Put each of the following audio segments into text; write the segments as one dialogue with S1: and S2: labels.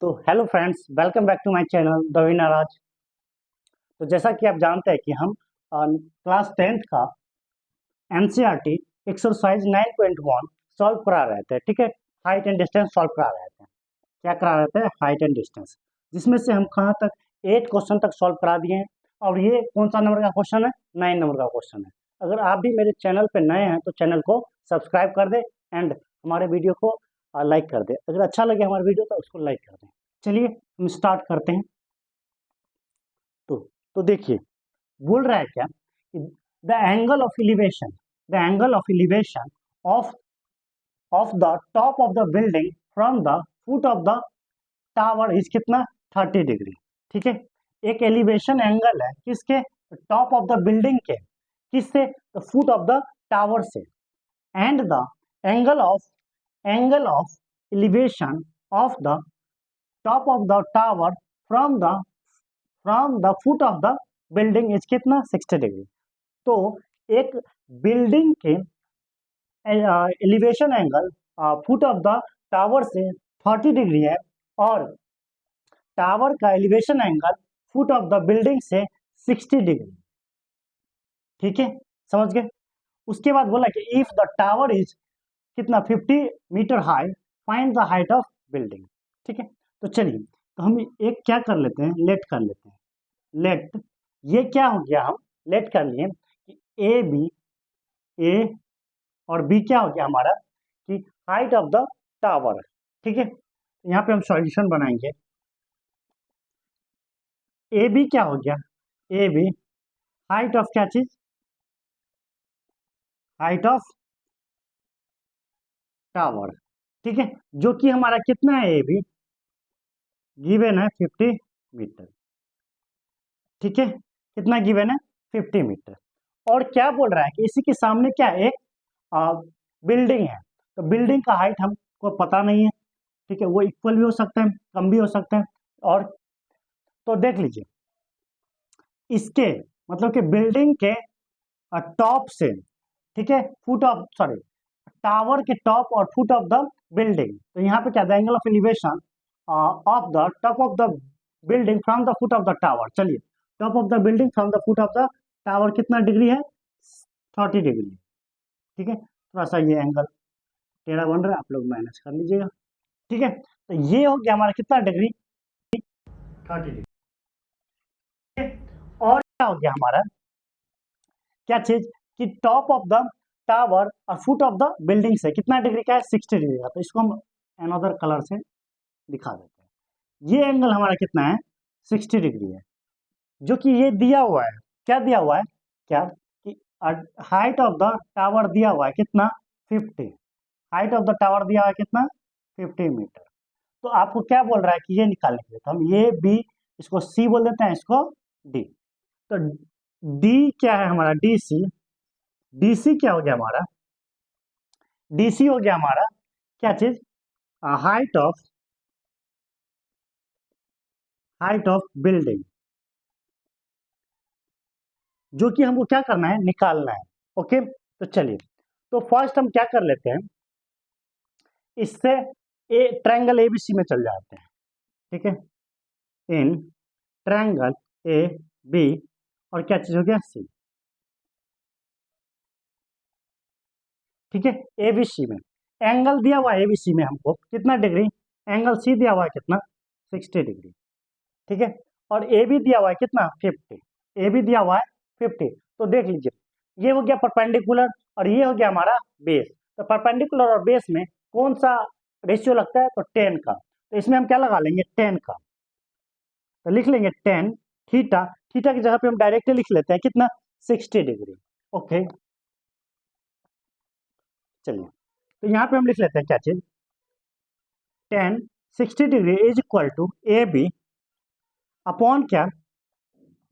S1: तो hello friends, welcome back to my channel the winner Raj. तो जैसा कि आप जानते हैं कि हम क्लास 10th का एनसीईआरटी एक्सरसाइज 9.1 सॉल्व करा रहे थे। ठीक है, हाइट एंड डिस्टेंस सॉल्व करा रहे थे। क्या करा रहे थे? हाइट एंड डिस्टेंस, जिसमें से हम कहाँ तक 8 क्वेश्चन तक सॉल्व करा दिए हैं। और ये कौन सा नंबर का क्वेश्चन है? 9 नंबर का क्वेश्चन है। अगर आप भी मेरे चैनल पे नए हैं तो चैनल को सब्सक्राइब कर दे एंड हमारे वीडियो को लाइक कर दे। अगर अच्छा लगे हमारा वीडियो तो उसको लाइक कर दें। चलिए हम स्टार्ट करते हैं। तो तो देखिए, बोल रहा है क्या कि the angle of elevation of the top of the building from the foot of the tower is कितना? 30 डिग्री। ठीक है, एक एलिवेशन एंगल है किसके? टॉप ऑफ द बिल्डिंग के। किससे? The foot of the tower से। And the angle of elevation of the top of the tower from the foot of the building is कितना? 60 डिग्री। तो एक बिल्डिंग के elevation angle foot of the tower से 30 degree है, और tower का elevation angle foot of the building से 60 degree. ठीक है, समझ गए? उसके बाद बोला कि इफ द टावर इज कितना? 50 metre high, find the height of building. ठीक है, तो चलिए, तो हम एक क्या कर लेते हैं, लेट कर लेते हैं। लेट, ये क्या हो गया? हम लेट कर लिए कि ए और बी क्या हो गया हमारा कि हाइट ऑफ द टावर। ठीक है, यहाँ पे हम सॉल्यूशन बनाएंगे। ए बी क्या हो गया? ए बी हाइट ऑफ क्या चीज? Height of tower. ठीक है, जो कि हमारा कितना है? ए बी गिवन है 50 मीटर। ठीक है, कितना गिवन है? 50 मीटर। और क्या बोल रहा है कि इसी के सामने क्या है? एक बिल्डिंग है। तो बिल्डिंग का हाइट हमको पता नहीं है। ठीक है, वो इक्वल भी हो सकते हैं, कम भी हो सकते हैं। और तो देख लीजिए, इसके मतलब कि बिल्डिंग के टॉप से, ठीक है, फुट ऑफ सॉरी टावर के टॉप और फुट ऑफ द बिल्डिंग। तो यहाँ पे क्या? The angle of elevation of the top of the building from the foot of the tower. चलिए, top of the building from the foot of the tower कितना degree है? 30 degree. ठीक है, थोड़ा सा ये एंगल टेढ़ा बन रहा है, आप लोग मैनेज कर लीजिएगा। ठीक है, तो ये हो गया हमारा कितना डिग्री? 30 डिग्री। और क्या हो गया हमारा? क्या चीज कि टॉप ऑफ द टावर और फुट ऑफ द बिल्डिंग से कितना डिग्री का है? 60 डिग्री का। तो इसको हम अनदर कलर से दिखा देते हैं। ये एंगल हमारा कितना है? 60 डिग्री है, जो कि ये दिया हुआ है। क्या दिया हुआ है? क्या कि हाइट ऑफ द टावर दिया हुआ है कितना? 50। हाइट ऑफ द टावर दिया हुआ है कितना? 50 मीटर। तो आपको क्या बोल रहा है कि ये निकालने के लिए, तो हम ये बी, इसको सी बोल देते हैं, इसको डी। तो डी क्या है हमारा? D C. डी सी क्या हो गया हमारा? डी सी हो गया हमारा क्या चीज? हाइट ऑफ बिल्डिंग, जो कि हमको क्या करना है? निकालना है। ओके, तो चलिए, तो फर्स्ट हम क्या कर लेते हैं, इससे ए ट्रायंगल एबीसी में चल जाते हैं। ठीक है, इन ट्रायंगल ए बी, और क्या चीज हो गया? सी। ठीक है, एबीसी में एंगल दिया हुआ है। एबीसी में हमको कितना डिग्री? एंगल सी दिया हुआ है कितना? 60 डिग्री। ठीक है, और ए बी दिया हुआ है कितना? 50। ए बी दिया हुआ है 50। तो देख लीजिए, ये हो गया परपेंडिकुलर और ये हो गया हमारा बेस। तो परपेंडिकुलर और बेस में कौन सा रेशियो लगता है? तो 10 का। तो इसमें हम क्या लगा लेंगे? 10 का। तो लिख लेंगे 10 थीटा। थीटा की जगह पे हम डायरेक्टली लिख लेते हैं कितना? 60 डिग्री। ओके, चलिए, तो यहाँ पे हम लिख लेते हैं क्या चीज? 10 60 degree is equal to A B upon क्या?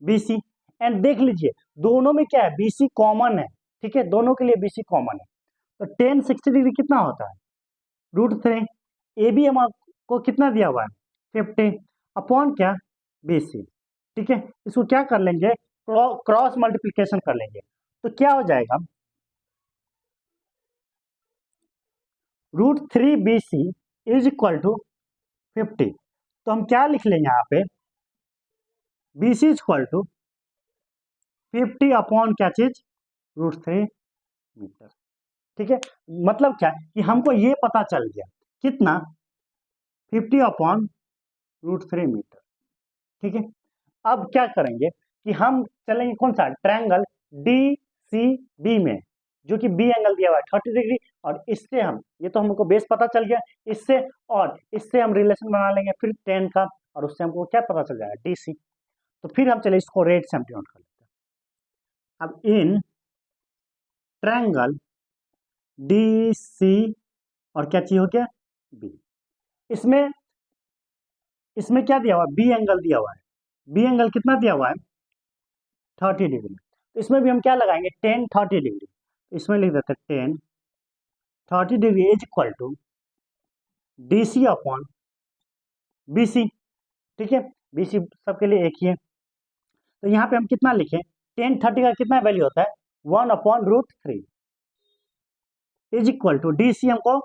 S1: B C. एंड देख लीजिए, दोनों में क्या है? बी सी कॉमन है। ठीक है, दोनों के लिए बी सी कॉमन है। तो 10 60 डिग्री कितना होता है? √3। ए बी हमको कितना दिया हुआ है? 50 अपॉन क्या? B C. ठीक है, इसको क्या कर लेंगे? क्रॉस मल्टीप्लीकेशन कर लेंगे। तो क्या हो जाएगा? √3 B C is equal to 50। तो हम क्या लिख लेंगे यहाँ पे, BC इक्वल टू 50 अपॉन क्या चीज, √3 मीटर। ठीक है, मतलब क्या कि हमको ये पता चल गया कितना, 50 अपॉन √3 मीटर। ठीक है, अब क्या करेंगे कि हम चलेंगे कौन सा, ट्रायंगल DCB में, जो कि बी एंगल दिया हुआ है 30 डिग्री, और इससे हम, ये तो हमको बेस पता चल गया, इससे और इससे हम रिलेशन बना लेंगे फिर टेन का, और उससे हमको क्या पता चल जाएगा, DC। तो फिर हम चले इसको रेड से हम डिनोट कर लेते हैं। अब इन ट्रायंगल DC और क्या चीज हो गया, B, इसमें इसमें क्या दिया हुआ है, बी एंगल दिया हुआ है, बी एंगल कितना दिया हुआ है, 30 डिग्री। तो इसमें भी हम क्या लगाएंगे, 10 30 डिग्री, इसमें लिख देते हैं 10 30 degree is equal to DC upon BC। ठीक है, BC सबके लिए एक ही है, तो यहाँ पे हम कितना लिखें, 10 30 का कितना वैल्यू होता है, 1 upon √3 is equal to DC हमको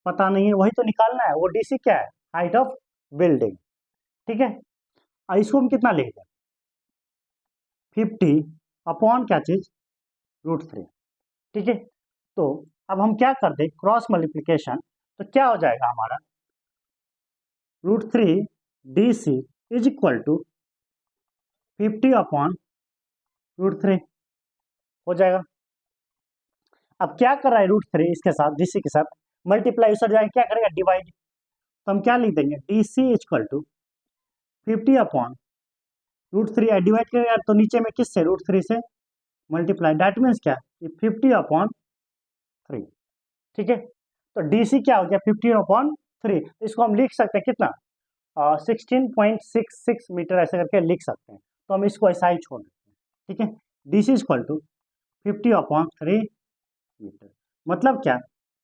S1: पता नहीं है, वही तो निकालना है, वो DC क्या है, हाइट ऑफ बिल्डिंग। ठीक है, और इसको हम कितना लिख दें, 50 अपॉन क्या चीज, √3। ठीक है, तो अब हम क्या कर दें, क्रॉस मल्टीप्लीकेशन, तो क्या हो जाएगा हमारा, √3 DC is equal to 50 upon √3 हो जाएगा। अब क्या कर रहा है, √3 इसके साथ, DC के साथ मल्टीप्लाई, उस जाएगा क्या करेगा, डिवाइड। तो हम क्या लिख देंगे, DC equal to 50 upon √3, divide करेगा तो नीचे में किससे, √3 से मल्टीप्लाई, दैट मीन्स क्या, 50 अपॉन 3। ठीक है, तो DC क्या हो गया, 50 अपॉन 3, इसको हम लिख सकते हैं कितना, 16.66 मीटर ऐसे करके लिख सकते हैं, तो हम इसको ऐसा ही छोड़ देते हैं। ठीक है, DC equal to 50 upon 3 metre, मतलब क्या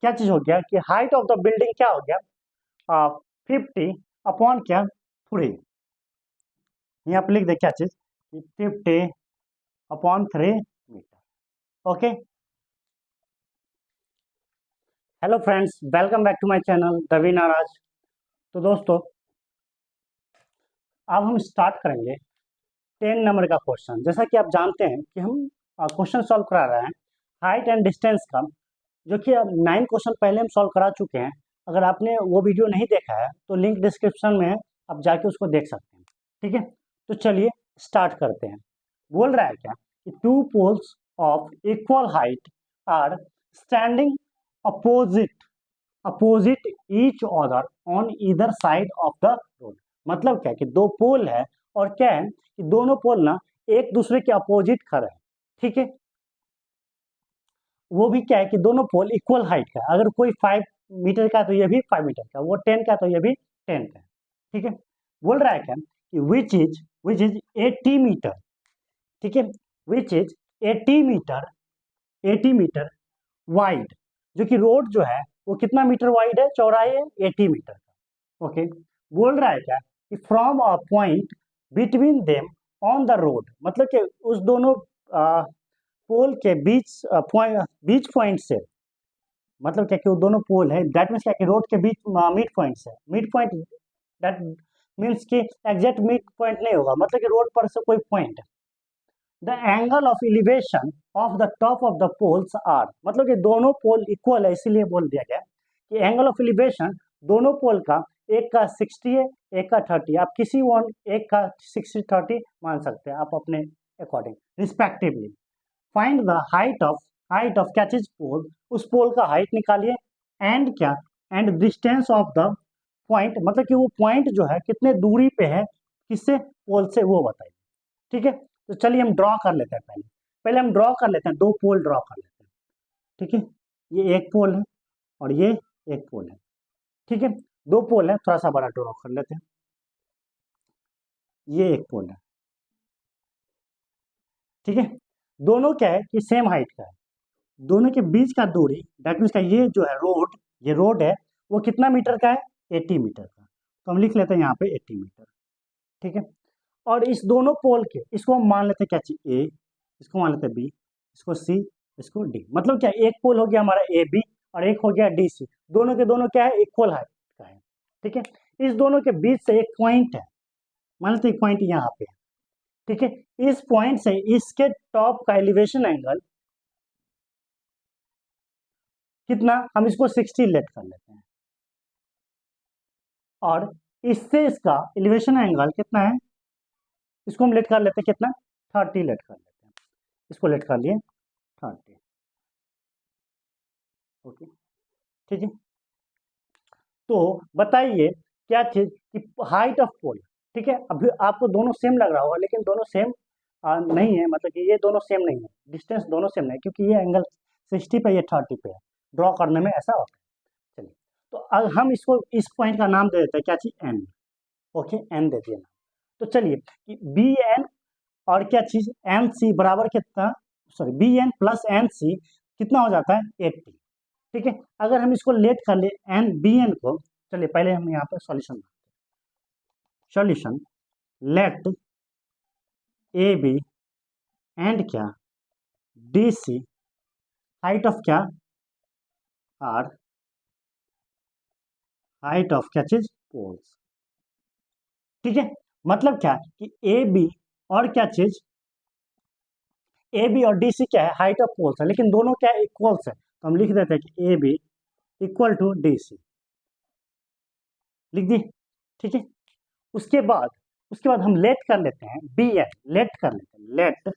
S1: क्या चीज हो गया कि हाइट ऑफ द बिल्डिंग क्या हो गया, 50 अपॉन क्या 3, यहाँ पे लिख दे क्या चीज, 50 upon 3 metre. Okay, hello friends, welcome back to my channel दवी नाराज। तो दोस्तों, अब हम स्टार्ट करेंगे 10 नंबर का क्वेश्चन। जैसा कि आप जानते हैं कि हम क्वेश्चन सॉल्व करा रहे हैं हाइट एंड डिस्टेंस का, जो कि अब 9 क्वेश्चन पहले हम सॉल्व करा चुके हैं। अगर आपने वो वीडियो नहीं देखा है तो लिंक डिस्क्रिप्शन में है, आप जाके उसको देख सकते हैं। ठीक है, तो चलिए स्टार्ट करते हैं। बोल रहा है क्या कि 2 poles of equal height are standing opposite opposite each other on either side of the road. मतलब क्या कि 2 पोल है, और क्या है कि दोनों पोल ना एक दूसरे के अपोजिट खड़े हैं। ठीक है, वो भी क्या है कि दोनों पोल इक्वल हाइट का, अगर कोई 5 मीटर का तो ये भी 5 मीटर का, वो 10 का तो ये भी 10 का। ठीक है, बोल रहा है क्या कि विच इज 80 मीटर। ठीक है, विच इज 80 मीटर वाइड, जो कि रोड जो है वो कितना मीटर वाइड है, चौड़ाई है 80 मीटर का। ओके, बोल रहा है क्या कि from a point between them on the road, मतलब कि उस दोनों पोल के बीच पॉइंट से, मतलब क्या कि वो दोनों पोल है, दैट मीन्स क्या कि रोड के बीच मिड पॉइंट से, मिड पॉइंट दैट मीन्स कि एग्जैक्ट मिड पॉइंट नहीं होगा, मतलब कि रोड पर से कोई point, the angle of elevation of the top of the poles are, मतलब कि दोनों पोल इक्वल है, इसीलिए बोल दिया गया कि एंगल ऑफ एलिवेशन दोनों पोल का, एक का 60 है, एक का 30, आप किसी वन एक का 60 30 मान सकते हैं आप अपने according respectively. Find the height of क्या चीज, पोल, उस पोल का हाइट निकालिए, एंड क्या, and distance of the point, मतलब कि वो पॉइंट जो है कितने दूरी पे है किससे, पोल से, वो बताइए। ठीक है, तो चलिए हम ड्रॉ कर लेते हैं, पहले पहले हम ड्रॉ कर लेते हैं, 2 पोल ड्रॉ कर लेते हैं। ठीक है, ये एक पोल है और ये एक पोल है। ठीक है, 2 पोल है, थोड़ा सा बड़ा ड्रॉ कर लेते हैं, ये एक पोल है। ठीक है, दोनों क्या है कि सेम हाइट का है, दोनों के बीच का दूरी, दैट मीन्स का ये जो है रोड, ये रोड है वो कितना मीटर का है, 80 मीटर का, तो हम लिख लेते हैं यहाँ पे 80 मीटर। ठीक है, और इस दोनों पोल के, इसको हम मान लेते हैं क्या चीज, ए, इसको मान लेते हैं बी, इसको सी, इसको डी, मतलब क्या एक पोल हो गया हमारा ए बी और एक हो गया डी सी, दोनों के दोनों क्या है, इक्वल हाइट का है। ठीक है, इस दोनों के बीच से एक पॉइंट है, मान लेते एक पॉइंट यहाँ पे, ठीक है, इस पॉइंट से इसके टॉप का एलिवेशन एंगल कितना, हम इसको 60 लेट कर लेते हैं, और इससे इसका एलिवेशन एंगल कितना है, इसको हम लेट कर लेते हैं कितना, 30 लेट कर लेते हैं, इसको लेट कर लिए 30, ओके, ठीक है। तो बताइए क्या चीज कि हाइट ऑफ पोल, ठीक है, अभी आपको दोनों सेम लग रहा होगा, लेकिन दोनों सेम नहीं है, मतलब कि ये दोनों सेम नहीं है, डिस्टेंस दोनों सेम नहीं है, क्योंकि ये एंगल 60 पे, ये 30 पे है, ड्रॉ करने में ऐसा होता है। चलिए, तो अब हम इसको इस पॉइंट का नाम दे देते हैं क्या चीज, एन, ओके, एन दे दिए नाम। तो चलिए कि बी एन और क्या चीज एन सी बराबर कितना, sorry B N plus N C कितना हो जाता है 80, ठीक है। अगर हम इसको लेट कर ले एन बी एन को, चलिए पहले हम यहाँ पर solution let A B and क्या डी सी हाइट ऑफ क्या आर, हाइट ऑफ क्या चीज पोल्स, ठीक है। मतलब क्या कि ए बी और क्या चीज, ए बी और डी सी क्या है, हाइट ऑफ पोल्स है, लेकिन दोनों क्या इक्वल्स है, तो हम लिख देते हैं कि A B equal to D C, लिख दी, ठीक है। उसके बाद हम लेट कर लेते हैं बी एन, लेट कर लेते हैं, let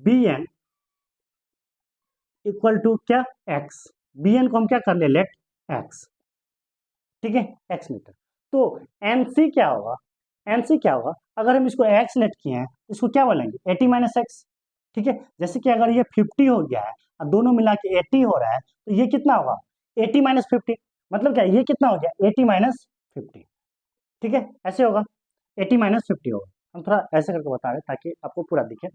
S1: B N equal to क्या एक्स, बी एन को हम क्या कर ले, लेट एक्स, ठीक है, एक्स मीटर। तो एनसी क्या होगा, एनसी क्या होगा, अगर हम इसको एक्स लेट किए हैं, इसको क्या बोलेंगे 80 माइनस एक्स, ठीक है। जैसे कि अगर ये 50 हो गया है और दोनों मिला के 80 हो रहा है, तो ये कितना होगा 80 माइनस 50, मतलब क्या ये कितना हो गया 80 माइनस 50, ठीक है, ऐसे होगा 80 माइनस 50 होगा। हम थोड़ा ऐसे करके बता रहे हैं ताकि आपको पूरा दिखे,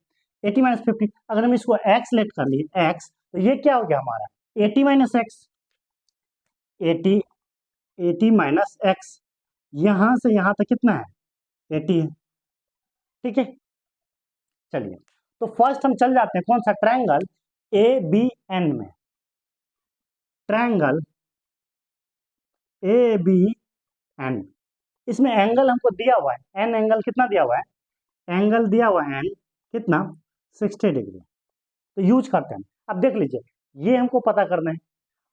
S1: 80 माइनस 50, अगर हम इसको एक्स लेट कर लिए एक्स, तो ये क्या हो गया हमारा 80 माइनस एक्स, 80 80 माइनस एक्स, यहां से यहां तक कितना है 80 है, ठीक है। चलिए, तो फर्स्ट हम चल जाते हैं कौन सा, ट्रायंगल ए बी एन में, ट्रायंगल ए बी एन, इसमें एंगल हमको दिया हुआ है एन, एंगल कितना दिया हुआ है, एंगल दिया हुआ है एन कितना 60 डिग्री, तो यूज करते हैं। अब देख लीजिए, ये हमको पता करना है,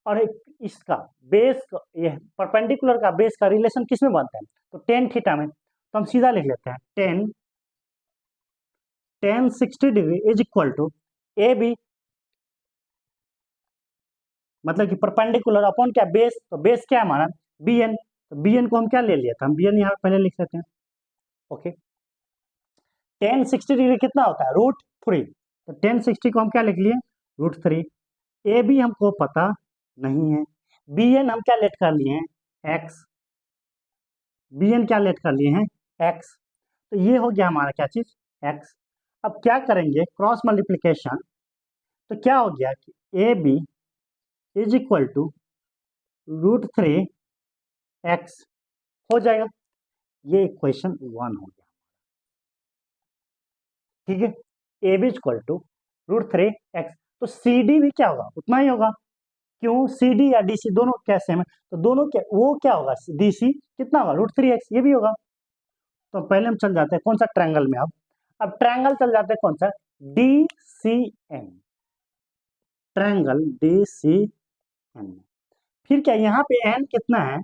S1: और एक इसका बेस, ये परपेंडिकुलर का बेस का रिलेशन किस में बनता है, तो टेन थीटा में, तो हम सीधा लिख लेते हैं tan 60 degree is equal to A B, मतलब कि परपेंडिकुलर अपॉन क्या बेस, तो बेस क्या है हमारा बी एन, तो बी एन को हम क्या ले लिया था, हम बी एन यहाँ पहले लिख लेते हैं, ओके। टेन 60 डिग्री कितना होता है √3, तो टेन 60 को हम क्या लिख लिए √3, ए बी हमको पता नहीं है, बी एन हम क्या लेट कर लिए हैं एक्स, बी एन क्या लेट कर लिए हैं एक्स, तो ये हो गया हमारा क्या चीज एक्स। अब क्या करेंगे क्रॉस मल्टीप्लीकेशन, तो क्या हो गया कि A B is equal to √3 x हो जाएगा, ये इक्वेशन 1 हो गया, ठीक है। A B equal to √3 x, तो सी डी भी क्या होगा उतना ही होगा, क्यों सी डी या डी सी दोनों क्या सेम है, तो दोनों क्या वो क्या होगा डी सी कितना होगा √3 एक्स, ये भी होगा। तो पहले हम चल जाते हैं कौन सा ट्रायंगल में, अब ट्रायंगल चल जाते हैं कौन सा D C N, triangle D C N, फिर क्या यहाँ पे एन कितना है,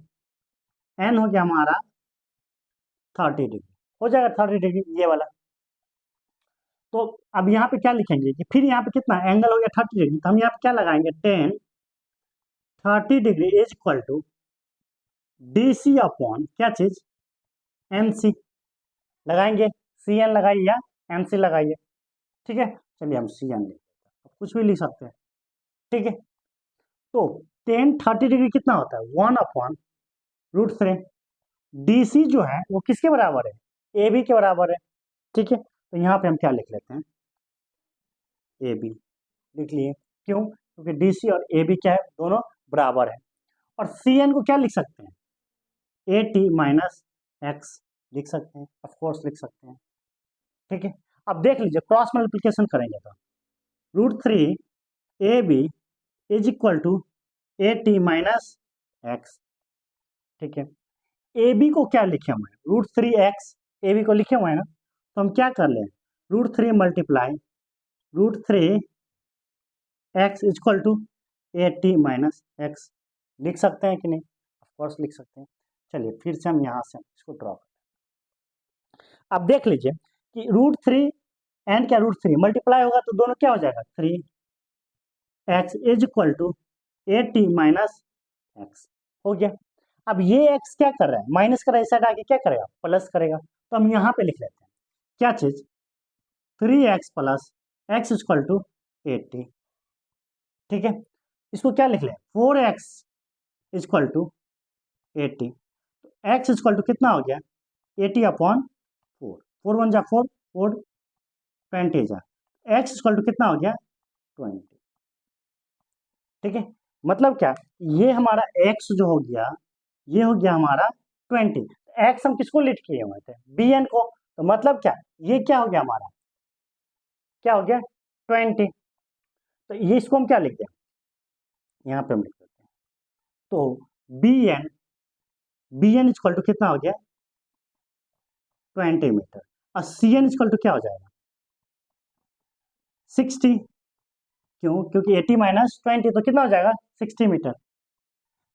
S1: एन हो गया हमारा 30 डिग्री, हो जाएगा 30 डिग्री ये वाला। तो अब यहाँ पे क्या लिखेंगे कि फिर यहाँ पे कितना एंगल हो गया 30 डिग्री, तो हम यहाँ पे क्या लगाएंगे tan 30 degree is equal to D C upon क्या चीज एन सी, लगाएंगे सी एन लगाइए या एन सी लगाइए, ठीक है। चलिए हम सी एन लिख देते हैं, कुछ भी लिख सकते हैं, ठीक है। तो टेन 30 डिग्री कितना होता है 1/√3, डी सी जो है वो किसके बराबर है ए बी के बराबर है, ठीक है। तो यहाँ पे हम क्या लिख लेते हैं ए बी लिख लिए, क्यों, क्योंकि डी सी और ए बी क्या है दोनों बराबर है, और सी एन को क्या लिख सकते हैं ए टी माइनस एक्स लिख सकते हैं, ऑफ कोर्स लिख सकते हैं, ठीक है। अब देख लीजिए क्रॉस मल्टीप्लिकेशन करेंगे तो √3 A B is equal to A T minus x, ठीक है। ए बी को क्या लिखे हुए हैं, √3x ए बी को लिखे हुए हैं ना, तो हम क्या कर लें, √3 multiply √3x equal to 80 minus x, लिख सकते हैं कि नहीं, ऑफकोर्स लिख सकते हैं। चलिए फिर से हम यहाँ से इसको ड्रॉ करते हैं। अब देख लीजिए कि √3 एंड क्या √3 मल्टीप्लाई होगा तो दोनों क्या हो जाएगा, 3x is equal to 80 minus x, हो गया। अब ये x क्या कर रहा है, माइनस कर रहा है, इस साइड आके क्या करेगा, प्लस करेगा, तो हम यहाँ पे लिख लेते हैं क्या चीज, 3x plus x equal to 80, ठीक है। इसको क्या लिख लें, 4x equal to 80, x equal to कितना हो गया, 80 अपॉन 4, 4 1 जा 4, 4 20 जा, एक्स इक्वल टू कितना हो गया 20, ठीक है। मतलब क्या, ये हमारा x जो हो गया, ये हो गया हमारा 20, x हम किसको लिट किए हुए थे, bn को, तो मतलब क्या, ये क्या हो गया हमारा, क्या हो गया 20, तो ये इसको हम क्या लिख दें, यहाँ पे हम लिख देते हैं, तो bn इक्वल टू कितना हो गया 20 मीटर, और cn इक्वल टू क्या हो जाएगा 60, क्यों, क्योंकि 80 माइनस 20 तो कितना हो जाएगा 60 मीटर।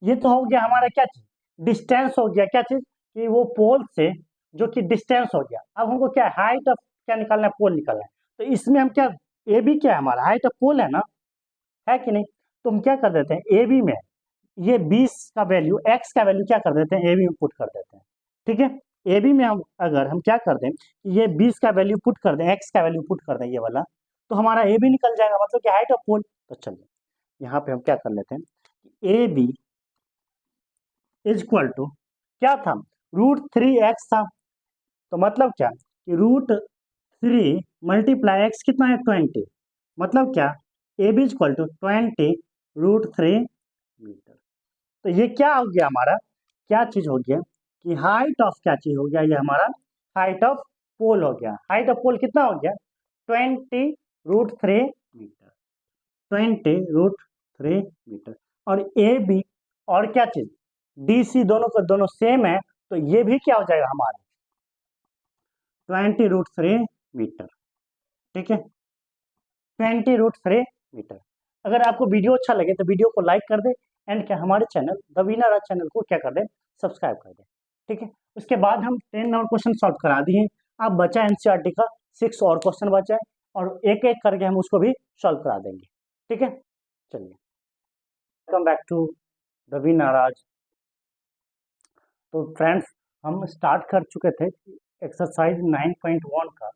S1: ये तो हो गया हमारा क्या चीज, डिस्टेंस हो गया, क्या चीज, कि वो पोल से जो कि डिस्टेंस हो गया। अब हमको क्या हाइट ऑफ क्या निकालना है, पोल निकालना है, तो इसमें हम क्या, ए बी क्या है हमारा हाइट ऑफ पोल है ना, है कि नहीं, तो हम क्या कर देते हैं ए बी में ये 20 का वैल्यू, एक्स का वैल्यू क्या कर देते हैं ए बी में पुट कर देते हैं, ठीक है। ए बी में हम अगर हम क्या कर दें, ये 20 का वैल्यू पुट कर दें, एक्स का वैल्यू पुट कर दें ये वाला, तो हमारा ए बी निकल जाएगा, मतलब कि हाइट ऑफ पोल। तो चलिए यहाँ पे हम क्या कर लेते हैं, A B is equal to क्या था, √3x था, तो मतलब क्या कि √3 मल्टीप्लाई एक्स कितना है 20, मतलब क्या A B equal to 20 √3 metre. तो ये क्या हो गया हमारा, क्या चीज हो गया कि हाइट ऑफ क्या चीज हो गया, ये हमारा हाइट ऑफ पोल हो गया। हाइट ऑफ पोल कितना हो गया 20 √3 मीटर, 20 √3 मीटर। और ए बी और क्या चीज डी सी दोनों का दोनों सेम है, तो ये भी क्या हो जाएगा हमारा 20 √3 मीटर, ठीक है, 20 √3 मीटर। अगर आपको वीडियो अच्छा लगे तो वीडियो को लाइक कर दे, एंड क्या हमारे channel the winner Raj channel को क्या कर दे, सब्सक्राइब कर दे, ठीक है। उसके बाद हम 10 और क्वेश्चन सॉल्व करा दिए, अब बचा एनसीईआरटी का 6 और क्वेश्चन बचा है, और एक एक करके हम उसको भी सॉल्व करा देंगे, ठीक है। चलिए welcome back to the winner Raj. तो फ्रेंड्स हम स्टार्ट कर चुके थे एक्सरसाइज 9.1 का,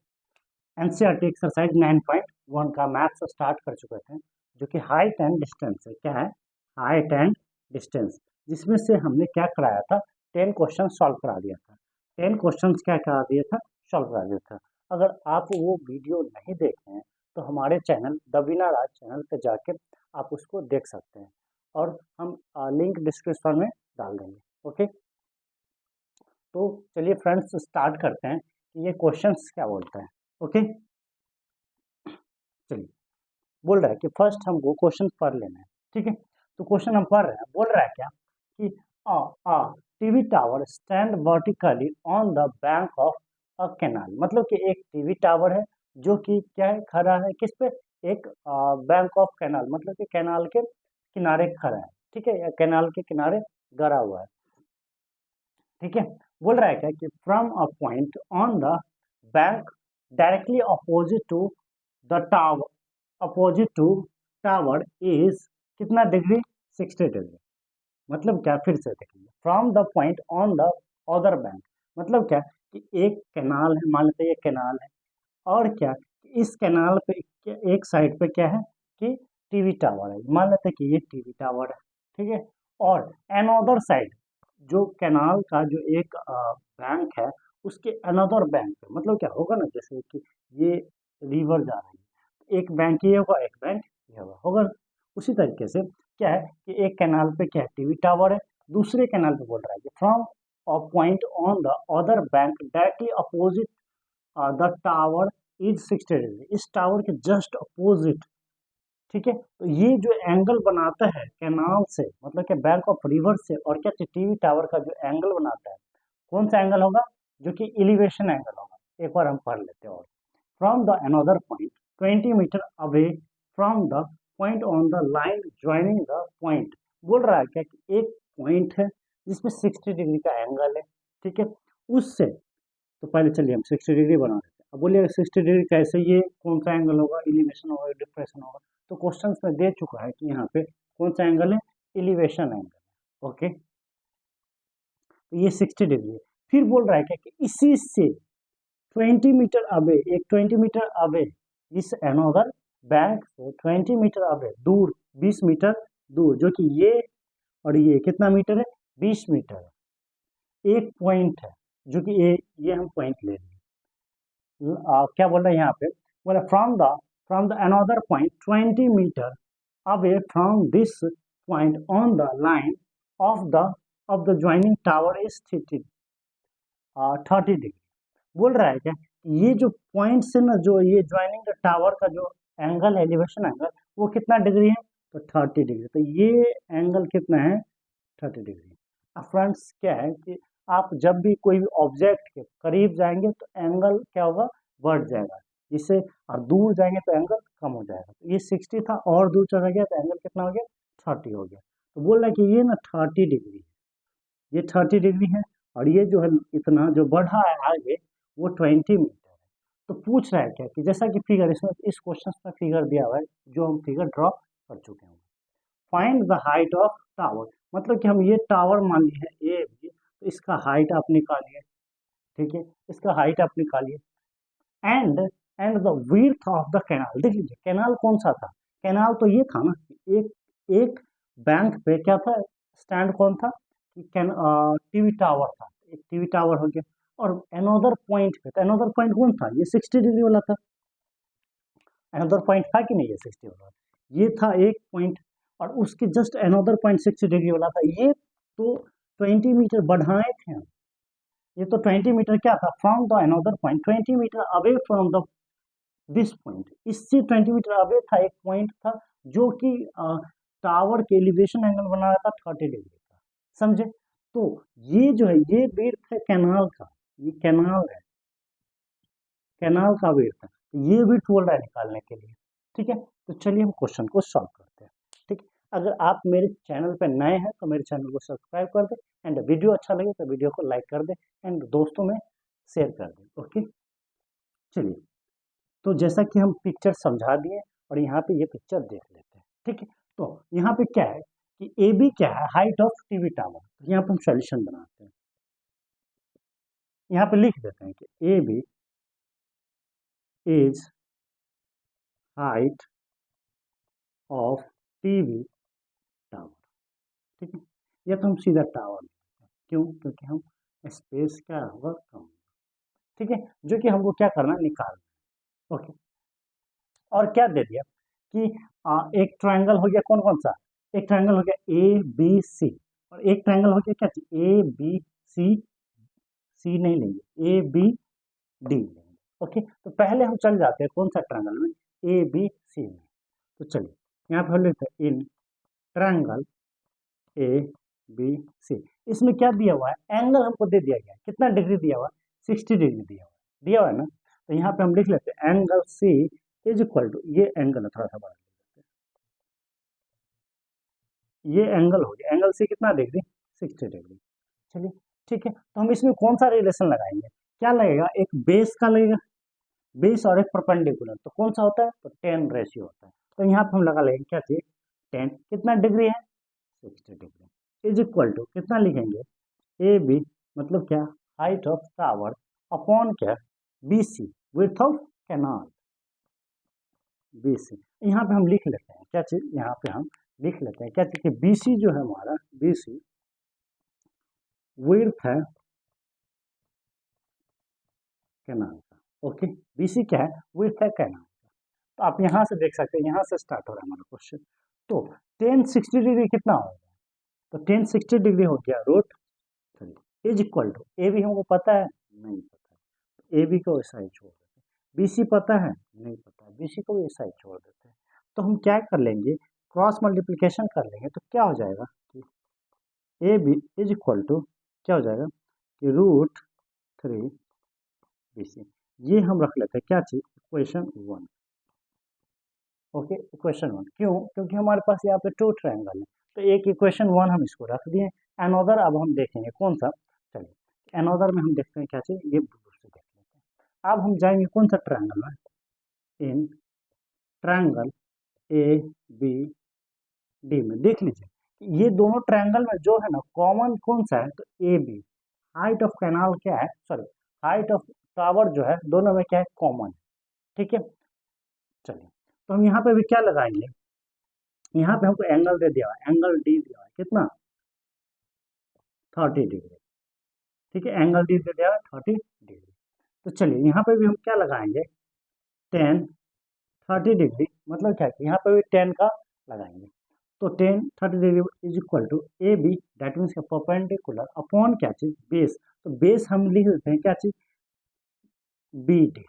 S1: एनसीईआरटी एक्सरसाइज 9.1 का मैथ्स स्टार्ट कर चुके थे, जो कि हाइट एंड डिस्टेंस है, क्या है हाइट एंड डिस्टेंस, जिसमें से हमने क्या कराया था 10 क्वेश्चन सॉल्व करा दिया था, 10 क्वेश्चन क्या करा दिया था, सॉल्व करा दिया था। अगर आप वो वीडियो नहीं देखे हैं तो हमारे channel the winner Raj channel पे जाके आप उसको देख सकते हैं, और हम लिंक डिस्क्रिप्शन में डाल देंगे, ओके। तो चलिए फ्रेंड्स स्टार्ट करते हैं कि ये क्वेश्चंस क्या बोलता है, ओके। चलिए बोल रहा है कि फर्स्ट हमको क्वेश्चन पढ़ लेना है, ठीक है। तो क्वेश्चन हम पढ़ रहे हैं, बोल रहा है क्या कि a TV tower stand vertically on the bank of a canal, मतलब कि एक टीवी टावर है जो कि क्या है, खड़ा है किस पे, एक बैंक ऑफ कैनाल, मतलब कि कैनाल के किनारे खड़ा है, ठीक है, या कैनाल के किनारे गड़ा हुआ है, ठीक है। बोल रहा है क्या कि from a point on the bank directly opposite to tower is कितना डिग्री 60 डिग्री, मतलब क्या, फिर से देखेंगे, from the point on the other bank, मतलब क्या कि एक कैनाल है, मान लेते हैं ये कैनाल है, और क्या इस कैनाल पे एक साइड पे क्या है कि टीवी टावर है, मान लेते हैं कि ये टीवी टावर है, ठीक है। और अनदर साइड जो कैनाल का जो एक बैंक है, उसके अनदर बैंक पे, मतलब क्या होगा ना, जैसे कि ये रिवर जा रही है, एक बैंक ये होगा, एक बैंक ये होगा, उसी तरीके से क्या है कि एक कैनाल पे क्या है टीवी टावर है, दूसरे कैनाल पे बोल रहा है कि from a point on the other bank directly opposite the tower is 60 degree, इस टावर के जस्ट अपोजिट, ठीक है। तो ये जो एंगल बनाता है कैनाल से, मतलब कि बैंक ऑफ रिवर से, और क्या टीवी टावर का जो एंगल बनाता है कौन सा एंगल होगा, जो कि एलिवेशन एंगल होगा। एक बार हम पढ़ लेते हैं। और from the another point 20 metre away from the point on the line joining the point. बोल रहा है क्या कि एक पॉइंट है जिसमें 60 डिग्री का एंगल है, ठीक है, उससे, तो पहले चलिए हम 60 डिग्री बना देते हैं। अब बोलिए 60 डिग्री कैसे, ये कौन सा एंगल होगा, एलिवेशन होगा, डिप्रेशन होगा। तो क्वेश्चन में दे चुका है कि यहाँ पे कौन सा एंगल है, एलिवेशन एंगल। ओके, तो ये 60 डिग्री है। फिर बोल रहा है क्या कि इसी से 20 मीटर अवे, एक 20 मीटर अवे, इस अनदर बैंक से 20 मीटर अवे, दूर 20 मीटर दूर, जो कि ये और ये कितना मीटर है, 20 मीटर है। एक पॉइंट है जो कि ये हम पॉइंट ले लें। क्या बोल रहे हैं यहाँ पे, बोला from the another point 20 metre away from this point on the line of the joining tower is 30 degree. बोल रहा है क्या, ये जो पॉइंट से ना, जो ये ज्वाइनिंग द टावर का जो एंगल है, एलिवेशन एंगल, वो कितना डिग्री है, तो 30 डिग्री। तो ये एंगल कितना है, 30 डिग्री। अब फ्रेंड्स क्या है कि आप जब भी कोई भी ऑब्जेक्ट के करीब जाएंगे तो एंगल क्या होगा, बढ़ जाएगा, जिससे और दूर जाएंगे तो एंगल कम हो जाएगा। तो ये 60 था और दूर चला गया तो एंगल कितना हो गया, 30 हो गया। तो बोल रहा है कि ये ना 30 डिग्री है, ये 30 डिग्री है, और ये जो है इतना जो बढ़ा है आगे वो 20 मीटर है। तो पूछ रहा है क्या कि जैसा कि फिगर इसमें, इस क्वेश्चन में फिगर दिया हुआ है, जो हम फिगर ड्रॉ कर चुके हैं। Find the height of tower, मतलब कि हम ये टावर मान लिए है ए बी, तो इसका हाइट आप निकालिए, ठीक है, इसका हाइट आप निकालिए। And the width of the canal, देख लीजिए कैनाल कौन सा था, कैनाल तो ये था ना, एक एक बैंक पे क्या था, स्टैंड कौन था, टीवी टावर था, एक टीवी टावर हो गया। और अनदर पॉइंट पे, तो अनदर पॉइंट कौन था, ये 60 डिग्री वाला था। अनदर पॉइंट था कि नहीं, ये 60 वाला, ये था एक पॉइंट, और उसके जस्ट अनदर पॉइंट 60 डिग्री वाला था। ये तो 20 मीटर बढ़ाए थे हम, ये तो 20 मीटर क्या था, from the another point 20 metre away from the this point, इससे 20 मीटर अवे था एक पॉइंट था, जो कि टावर के एलिवेशन एंगल बना रहा था 30 डिग्री का, समझे। तो ये जो है, ये विड्थ है कैनाल का, ये कैनाल है, कैनाल का विड्थ है, ये विड्थ बोल रहा है निकालने के लिए, ठीक है। तो चलिए हम क्वेश्चन को सॉल्व करते हैं, ठीक है। अगर आप मेरे चैनल पर नए हैं तो मेरे चैनल को सब्सक्राइब कर दे, एंड वीडियो अच्छा लगे तो वीडियो को लाइक कर दे, एंड दोस्तों में शेयर कर दे। ओके, चलिए, तो जैसा कि हम पिक्चर समझा दिए, और यहाँ पे ये पिक्चर देख लेते हैं, ठीक है। तो यहाँ पे क्या है कि ए बी क्या है, हाइट ऑफ टीवी टावर। तो यहाँ पे हम सॉल्यूशन बनाते हैं, यहाँ पे लिख देते हैं कि A B is height of TV tower, ठीक है। या तो हम सीधा टावर लिखते हैं, क्यों, क्योंकि हम स्पेस क्या होगा, कम, ठीक है, जो कि हमको क्या करना है, निकालना। ओके, और क्या दे दिया कि एक ट्रायंगल हो गया, कौन कौन सा, एक ट्रायंगल हो गया ए बी सी, और एक ट्रायंगल हो गया क्या, ए बी सी, सी नहीं लेंगे, ए बी डी लेंगे। ओके, तो पहले हम चल जाते हैं कौन सा ट्रायंगल में, ए बी सी में। तो चलिए यहाँ पे हम लिखते हैं इन ट्रायंगल ए बी सी, इसमें क्या दिया हुआ है, एंगल हमको दे दिया गया है, कितना डिग्री दिया हुआ है, 60 डिग्री दिया हुआ है ना। तो यहाँ पे हम लिख लेते हैं angle C is equal to, ये एंगल है, थोड़ा सा बड़ा, ये एंगल हो गया, एंगल सी कितना डिग्री, 60 डिग्री। चलिए ठीक है, तो हम इसमें कौन सा रिलेशन लगाएंगे, क्या लगेगा, एक बेस का लगेगा, बेस और एक परपेंडिकुलर, तो कौन सा होता है, तो 10 रेशियो होता है। तो यहाँ पे हम लगा लेंगे क्या चीज, 10 कितना डिग्री है, 60 डिग्री, इज इक्वल टू कितना लिखेंगे, ए बी मतलब क्या, हाइट ऑफ टावर, अपॉन क्या, B C, width of canal, B C. यहाँ पे हम लिख लेते हैं क्या चीज, यहाँ पे हम लिख लेते हैं क्या चीज, कि बी सी जो है हमारा, बी सी विड्थ है कैनाल का। ओके, बी सी क्या है, विड्थ है कैनाल का। तो आप यहाँ से देख सकते हैं, यहाँ से स्टार्ट हो रहा है हमारा क्वेश्चन। तो 1060 डिग्री कितना होगा, तो 1060 डिग्री हो गया root 3 is equal to, A B हमको पता है, नहीं पता है, ए बी को ऐसा ही छोड़ देते हैं, बी सी पता है, नहीं पता है, बी सी को ऐसा ही छोड़ देते हैं। तो हम क्या कर लेंगे, क्रॉस मल्टीप्लिकेशन कर लेंगे, तो क्या हो जाएगा, A B is equal to क्या हो जाएगा, कि √3 BC, ये हम रख लेते हैं क्या चीज, इक्वेशन 1। ओके, इक्वेशन 1 क्यों, क्योंकि हमारे पास यहाँ पे 2 ट्रायंगल है, तो एक इक्वेशन 1 हम इसको रख दिए। एनोदर अब हम देखेंगे कौन सा, चलिए एनोदर में हम देखते हैं क्या चीज, ये ब्लू से देख लेते हैं। अब हम जाएंगे कौन सा ट्रायंगल में, इन ट्रायंगल ABD में देख लीजिए ये दोनों ट्रायंगल में जो है ना कॉमन कौन सा है, तो AB, हाइट ऑफ कैनाल क्या है, सॉरी हाइट ऑफ टावर जो है दोनों में क्या है, कॉमन। ठीक है, चलिए तो हम यहाँ पे भी क्या लगाएंगे, यहाँ पे हमको एंगल दे दिया है, एंगल डी दिया है कितना, 30 डिग्री। ठीक है, एंगल डी दे दिया है 30 डिग्री। तो चलिए यहाँ पे भी हम क्या लगाएंगे, 10 30 डिग्री, मतलब क्या है यहाँ पे भी 10 का लगाएंगे। तो 10 30 degree is equal to A B, that means perpendicular upon क्या चीज, बेस। तो बेस हम लिख देते हैं क्या चीज, B D.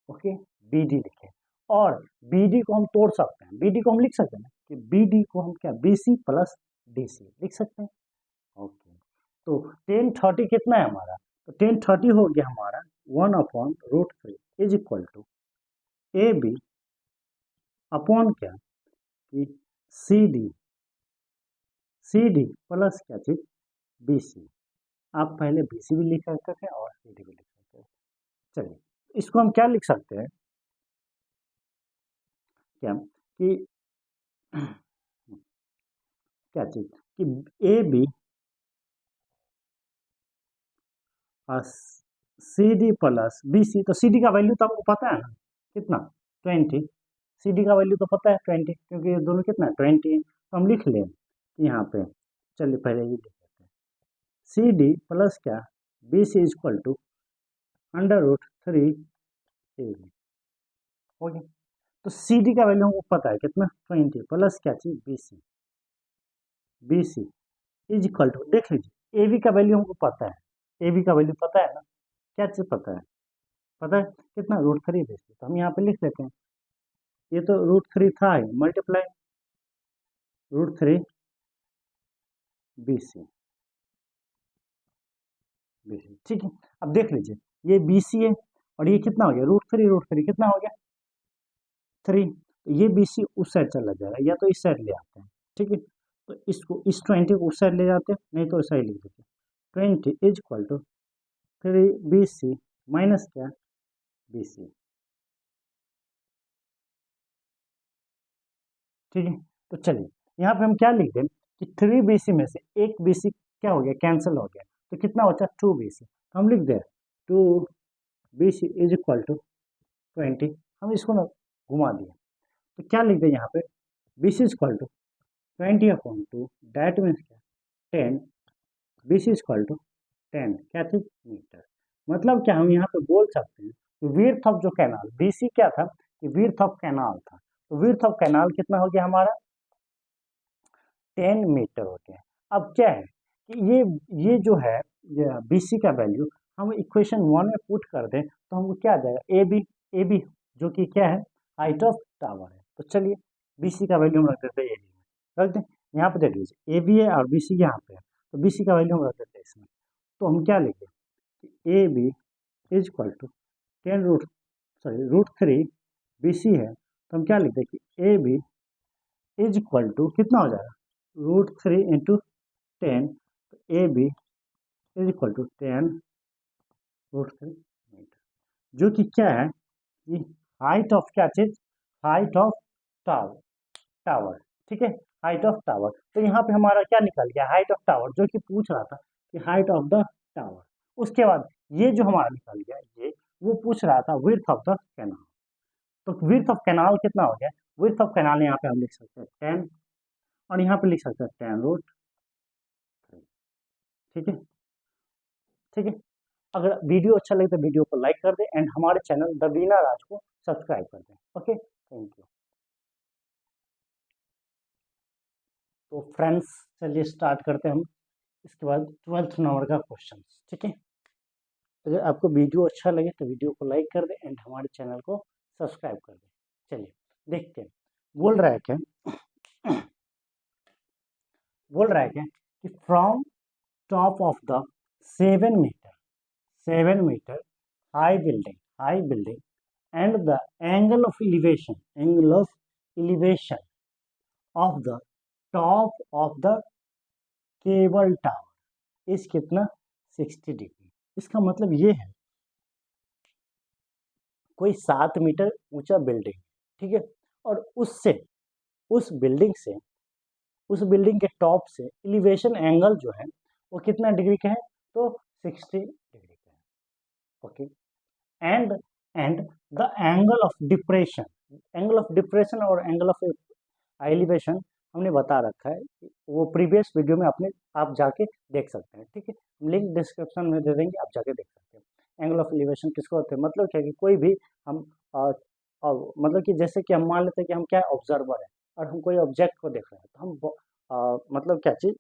S1: Okay, B D लिखे, और बी डी को हम तोड़ सकते हैं, बी डी को हम लिख सकते हैं कि बी डी को हम क्या, B C plus D C लिख सकते हैं। ओके, तो 10 30 कितना है हमारा, तो 10 30 हो गया हमारा 1/√3 is equal to A B upon क्या, कि सी डी प्लस क्या चीज, बी सी। आप पहले बी सी भी लिख सकते थे और सी डी भी लिख सकते थे। चलिए इसको हम क्या लिख सकते हैं, क्या कि क्या चीज, कि A B C D plus B C. तो सी डी का वैल्यू तो हमको पता है ना कितना, 20। सी डी का वैल्यू तो पता है 20, क्योंकि ये दोनों कितना है 20 है। तो हम लिख लें यहाँ पे, चलिए पहले ये लिख लेते हैं, सी डी प्लस क्या, B C is equal to √3 A B. Okay, तो सी डी का वैल्यू हमको पता है कितना, 20 प्लस क्या चीज, B C is equal to, देख लीजिए ए बी का वैल्यू हमको पता है, ए बी का वैल्यू पता है ना, क्या चीज पता है कितना, √3 बेसिस। तो हम यहाँ पे लिख देते हैं, ये तो √3 था ही, मल्टीप्लाई √3 BC। ठीक है, अब देख लीजिए ये BC है और ये कितना हो गया, √3 कितना हो गया, 3। तो ये BC उस साइड चला जाएगा, या तो इस साइड ले आते हैं। ठीक है, तो इसको इस 20 को उस साइड ले जाते हैं, नहीं तो इस साइड लिख देते हैं, 20 is equal to 3BC minus क्या, BC। ठीक है, तो चलिए यहाँ पे हम क्या लिख दें कि 3BC में से एक BC क्या हो गया, कैंसिल हो गया, तो कितना होता है 2BC। तो हम लिख दें 2BC इज इक्वल टू 20। हम इसको ना घुमा दिए, तो क्या लिख दें यहाँ पे, BC is equal to 20/2, that means क्या 10, BC इज इक्वल टू 10 क्या थी, मीटर। मतलब क्या हम यहाँ पे बोल सकते हैं कि विड्थ ऑफ जो कैनाल BC क्या था, कि विड्थ ऑफ कैनाल था, तो विड्थ ऑफ कैनाल कितना हो गया हमारा, 10 मीटर होते हैं। अब क्या है कि ये जो है BC का वैल्यू हम इक्वेशन 1 में पुट कर दें तो हमको क्या आ जाएगा, ए बी जो कि क्या है, हाइट ऑफ टावर है। तो चलिए BC का वैल्यू हम रख देते हैं ए बी में, रख दें यहाँ पे देख लीजिए ए बी है और BC यहाँ पे है, तो BC का वैल्यू हम रख देते हैं इसमें। तो हम क्या लिखें कि A B is equal to 10√3 BC है, तो हम क्या लिखते हैं कि A B is equal to कितना हो जाएगा, √3 इंटू 10, तो A B is equal to 10√3 metre, जो कि क्या है, ये हाइट ऑफ क्या चीज, हाइट ऑफ टावर। ठीक है, हाइट ऑफ टावर। तो यहाँ पे हमारा क्या निकल गया, हाइट ऑफ टावर, जो कि पूछ रहा था कि हाइट ऑफ द टावर। उसके बाद ये जो हमारा निकल गया, ये वो पूछ रहा था विड्थ ऑफ द कैनाल। तो विड्थ ऑफ कैनाल कितना हो गया, विड्थ ऑफ कैनाल यहाँ पे हम लिख सकते हैं 10, और यहाँ पे लिख सकते हैं 10√3। ठीक है, ठीक है। अगर वीडियो अच्छा लगे तो वीडियो को लाइक कर दें एंड हमारे चैनल द वीना राज को सब्सक्राइब कर दें। Okay, thank you. तो फ्रेंड्स चलिए स्टार्ट करते हैं हम इसके बाद 12th नंबर का क्वेश्चन। ठीक है, अगर आपको वीडियो अच्छा लगे तो वीडियो को लाइक कर दें एंड हमारे चैनल को सब्सक्राइब कर दें। चलिए देखते हैं, बोल रहा है क्या, बोल रहा है क्या कि from top of the 7 metre, 7 meter high building and the angle of elevation of the top of the cable tower इस कितना 60 डिग्री। इसका मतलब ये है कोई 7 मीटर ऊंचा बिल्डिंग, ठीक है, और उस बिल्डिंग के टॉप से एलिवेशन एंगल जो है वो कितना डिग्री का है, तो 60 डिग्री का है। Okay, and the angle of depression और एंगल ऑफ एलिवेशन हमने बता रखा है, वो प्रीवियस वीडियो में आप जाके देख सकते हैं, ठीक है, लिंक डिस्क्रिप्शन में दे देंगे, आप जाके देख सकते हैं। एंगल ऑफ एलिवेशन किसको होते हैं, मतलब क्या कि कोई भी हम मतलब कि जैसे कि हम मान लेते हैं कि हम क्या ऑब्जर्वर है और हम कोई ऑब्जेक्ट को देख रहे हैं, तो हम मतलब क्या चीज़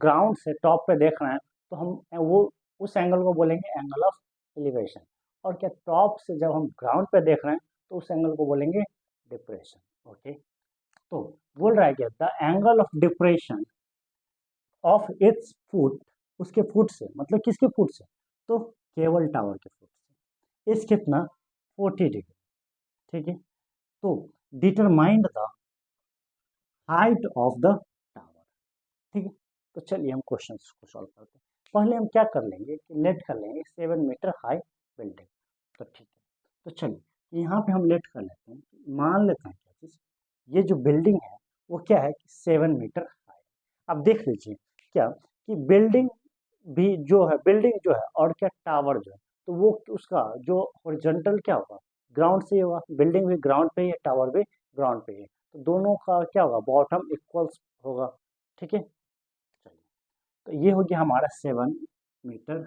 S1: ग्राउंड से टॉप पे देख रहे हैं, तो हम वो उस एंगल को बोलेंगे एंगल ऑफ एलिवेशन, और क्या टॉप से जब हम ग्राउंड पे देख रहे हैं तो उस एंगल को बोलेंगे डिप्रेशन। ओके, तो बोल रहा है कि the angle of depression of its foot, उसके फुट से, मतलब किसके फुट से, तो केबल टावर के फुट से, इस कितना 40 डिग्री, ठीक है। तो determined the height of the tower, ठीक है। तो चलिए हम क्वेश्चन को सॉल्व करते हैं। पहले हम क्या कर लेंगे कि लेट कर लेंगे 7 मीटर हाई बिल्डिंग, तो ठीक है। तो चलिए यहाँ पे हम लेट कर लेते हैं, मान लेते हैं क्या चीज़, ये जो बिल्डिंग है वो क्या है कि 7 मीटर हाई। अब देख लीजिए क्या कि बिल्डिंग जो है और क्या टावर जो है, तो वो उसका जो हॉरिजॉन्टल क्या होगा, ग्राउंड से होगा, बिल्डिंग भी ग्राउंड पे ही है, टावर भी ग्राउंड पे ही है, तो दोनों का क्या होगा, बॉटम इक्वल्स होगा, ठीक है। चलिए, तो ये हो गया हमारा 7 मीटर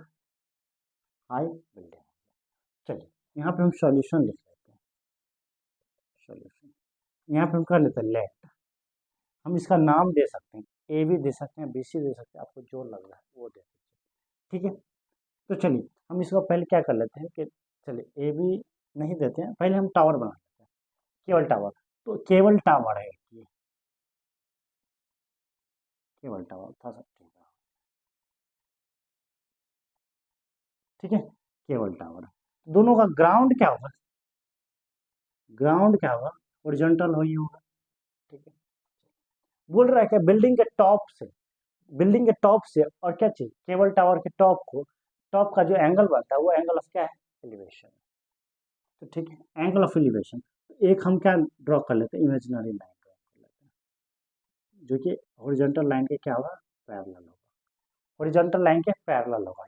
S1: हाई बिल्डिंग। चलिए यहाँ पे हम सॉल्यूशन लिख लेते हैं, सॉल्यूशन यहाँ पे हम कर लेते हैं लेट, हम इसका नाम दे सकते हैं, ए भी दे सकते हैं, बी सी दे सकते हैं, आपको जो लग रहा है वो दे सकते हैं, ठीक है। तो चलिए हम इसको पहले क्या कर लेते हैं कि चलिए ए बी नहीं देते हैं, पहले हम टावर बना लेते हैं, केबल टावर, तो केबल टावर है ये, केबल टावर था सब ठीक है, केबल टावर, दोनों का ग्राउंड क्या होगा, हॉरिजॉन्टल हो ही होगा, ठीक है। बोल रहा है क्या बिल्डिंग के टॉप से और क्या चाहिए, केबल टावर के टॉप का जो एंगल बनता है वो एंगल ऑफ क्या है, एलिवेशन, तो ठीक है, एंगल ऑफ एलिवेशन एक हम क्या ड्रॉ कर लेते हैं, इमेजिनरी लाइन ड्रॉ कर लेते हैं, जो कि हॉरिजॉन्टल लाइन के क्या होगा, पैरेलल होगा, हॉरिजॉन्टल लाइन के पैरेलल होगा,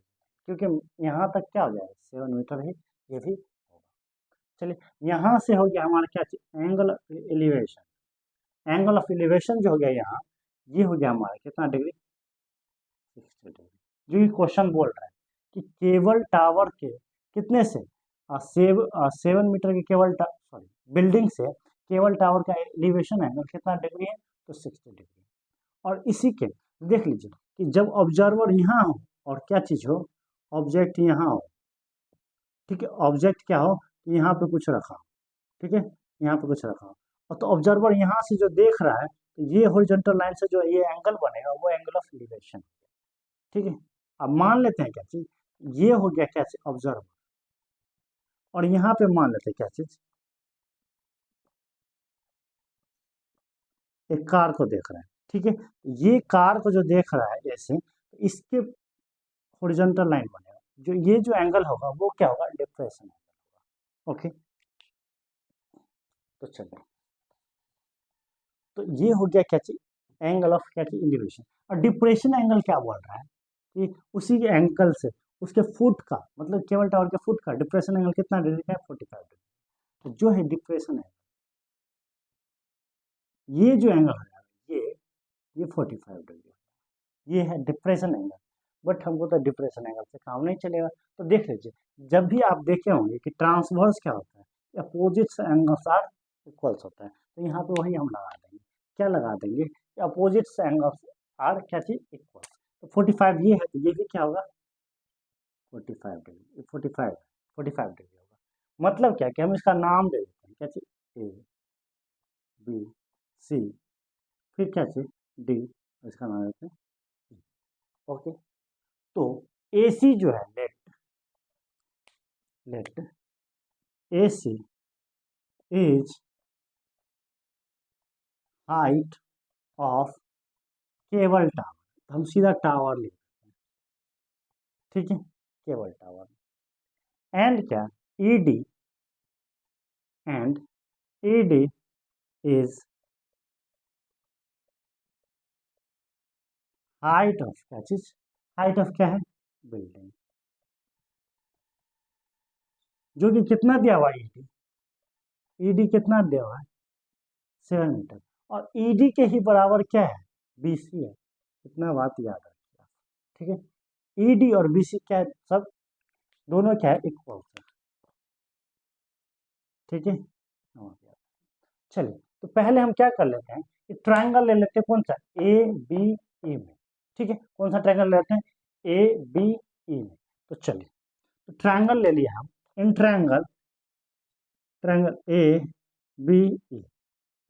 S1: क्योंकि यहाँ तक क्या हो जाएगा 7 मीटर ही ये भी होगा। चलिए यहाँ से हो गया हमारा क्या चाहिए, एंगल ऑफ एलिवेशन जो हो गया यहाँ, ये हो गया हमारा कितना डिग्री, 60 डिग्री, जो ये क्वेश्चन बोल रहा है कि केबल टावर के कितने से 7 मीटर के बिल्डिंग से केबल टावर का एलिवेशन एंगल कितना डिग्री है, तो 60 डिग्री। और इसी के देख लीजिए कि जब ऑब्जर्वर यहाँ हो और क्या चीज़ हो, ऑब्जेक्ट यहाँ हो, ठीक है, ऑब्जेक्ट क्या हो कि यहाँ पे कुछ रखा हो, ठीक है, यहाँ पे कुछ रखा हो, और तो ऑब्जर्वर यहाँ से जो देख रहा है, तो ये हॉरिजॉन्टल लाइन से जो ये एंगल बनेगा वो एंगल ऑफ एलिवेशन, ठीक है। अब मान लेते हैं क्या चीज, ये हो गया क्या चीज ऑब्जर्वर, और यहाँ पे मान लेते हैं क्या चीज, एक कार को देख रहा है, ठीक है, ये कार को जो देख रहा है ऐसे, तो इसके हॉरिजॉन्टल लाइन बनेगा, जो ये जो एंगल होगा वो क्या होगा, डिप्रेशन होगा। ओके, तो चलिए, तो ये हो गया क्या चीज, एंगल ऑफ क्या चीज, एलिवेशन। और डिप्रेशन एंगल क्या बोल रहा है कि उसी के एंगल से उसके फुट का, मतलब केबल टावर के फुट का डिप्रेशन एंगल कितना डिग्री का है, 45 डिग्री, तो जो है डिप्रेशन है, ये जो एंगल है ये 45 डिग्री, ये है डिप्रेशन एंगल, बट हमको तो डिप्रेशन एंगल से काम नहीं चलेगा। तो देख लीजिए, जब भी आप देखे होंगे कि ट्रांसवर्स क्या होता है, अपोजिट एंगल्स आर इक्वल्स होता है, तो यहाँ पे वही हम लगा देंगे, क्या लगा देंगे, अपोजिट एंगल्स आर क्या चीज इक्वल, तो 45 ये है, तो ये भी क्या होगा 45 डिग्री, 45 डिग्री होगा। मतलब क्या कि हम इसका नाम दे देते हैं क्या चीज, ए बी सी, फिर क्या चीज डी, इसका नाम देते हैं। ओके, तो ए सी जो है let, let AC is height of cable tower, हम सीधा टावर लिख, ठीक है, केबल टावर। एंड क्या, ED and ED is height of क्या चीज, हाइट ऑफ क्या है, बिल्डिंग, जो कि कितना दिया हुआ है, ED कितना दिया हुआ है, 7 मीटर, और ED के ही बराबर क्या है, BC है, इतना बात याद रखिए, ठीक है। ED और BC क्या है, सब दोनों क्या है, इक्वल है, ठीक है। चलिए, तो पहले हम क्या कर लेते हैं, ट्रायंगल ले लेते हैं, कौन सा, ABE में, ठीक है, कौन सा ट्रायंगल लेते हैं, ABE में। तो चलिए, तो ट्रायंगल ले लिया हम, इन ट्रायंगल ABE,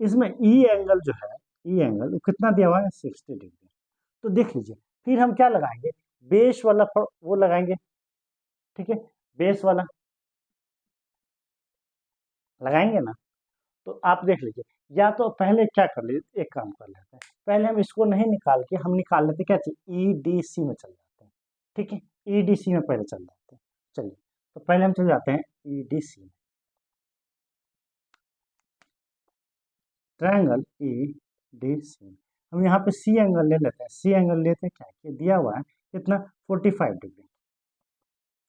S1: इसमें E एंगल जो है, E एंगल वो कितना दिया हुआ है, 60 डिग्री। तो देख लीजिए, फिर हम क्या लगाएंगे, बेस वाला वो लगाएंगे, ठीक है, बेस वाला लगाएंगे ना। तो आप देख लीजिए, या तो पहले क्या कर लीजिए, एक काम कर लेते हैं, पहले हम इसको नहीं निकाल के हम निकाल लेते क्या चाहिए, EDC में चल जाते हैं, ठीक है, EDC में पहले चल जाते हैं। चलिए, तो पहले हम चल जाते हैं EDC में, ट्रायंगल EDC, हम यहाँ पे C एंगल ले लेते हैं, C एंगल लेते हैं, क्या दिया हुआ है कितना, 45 डिग्री,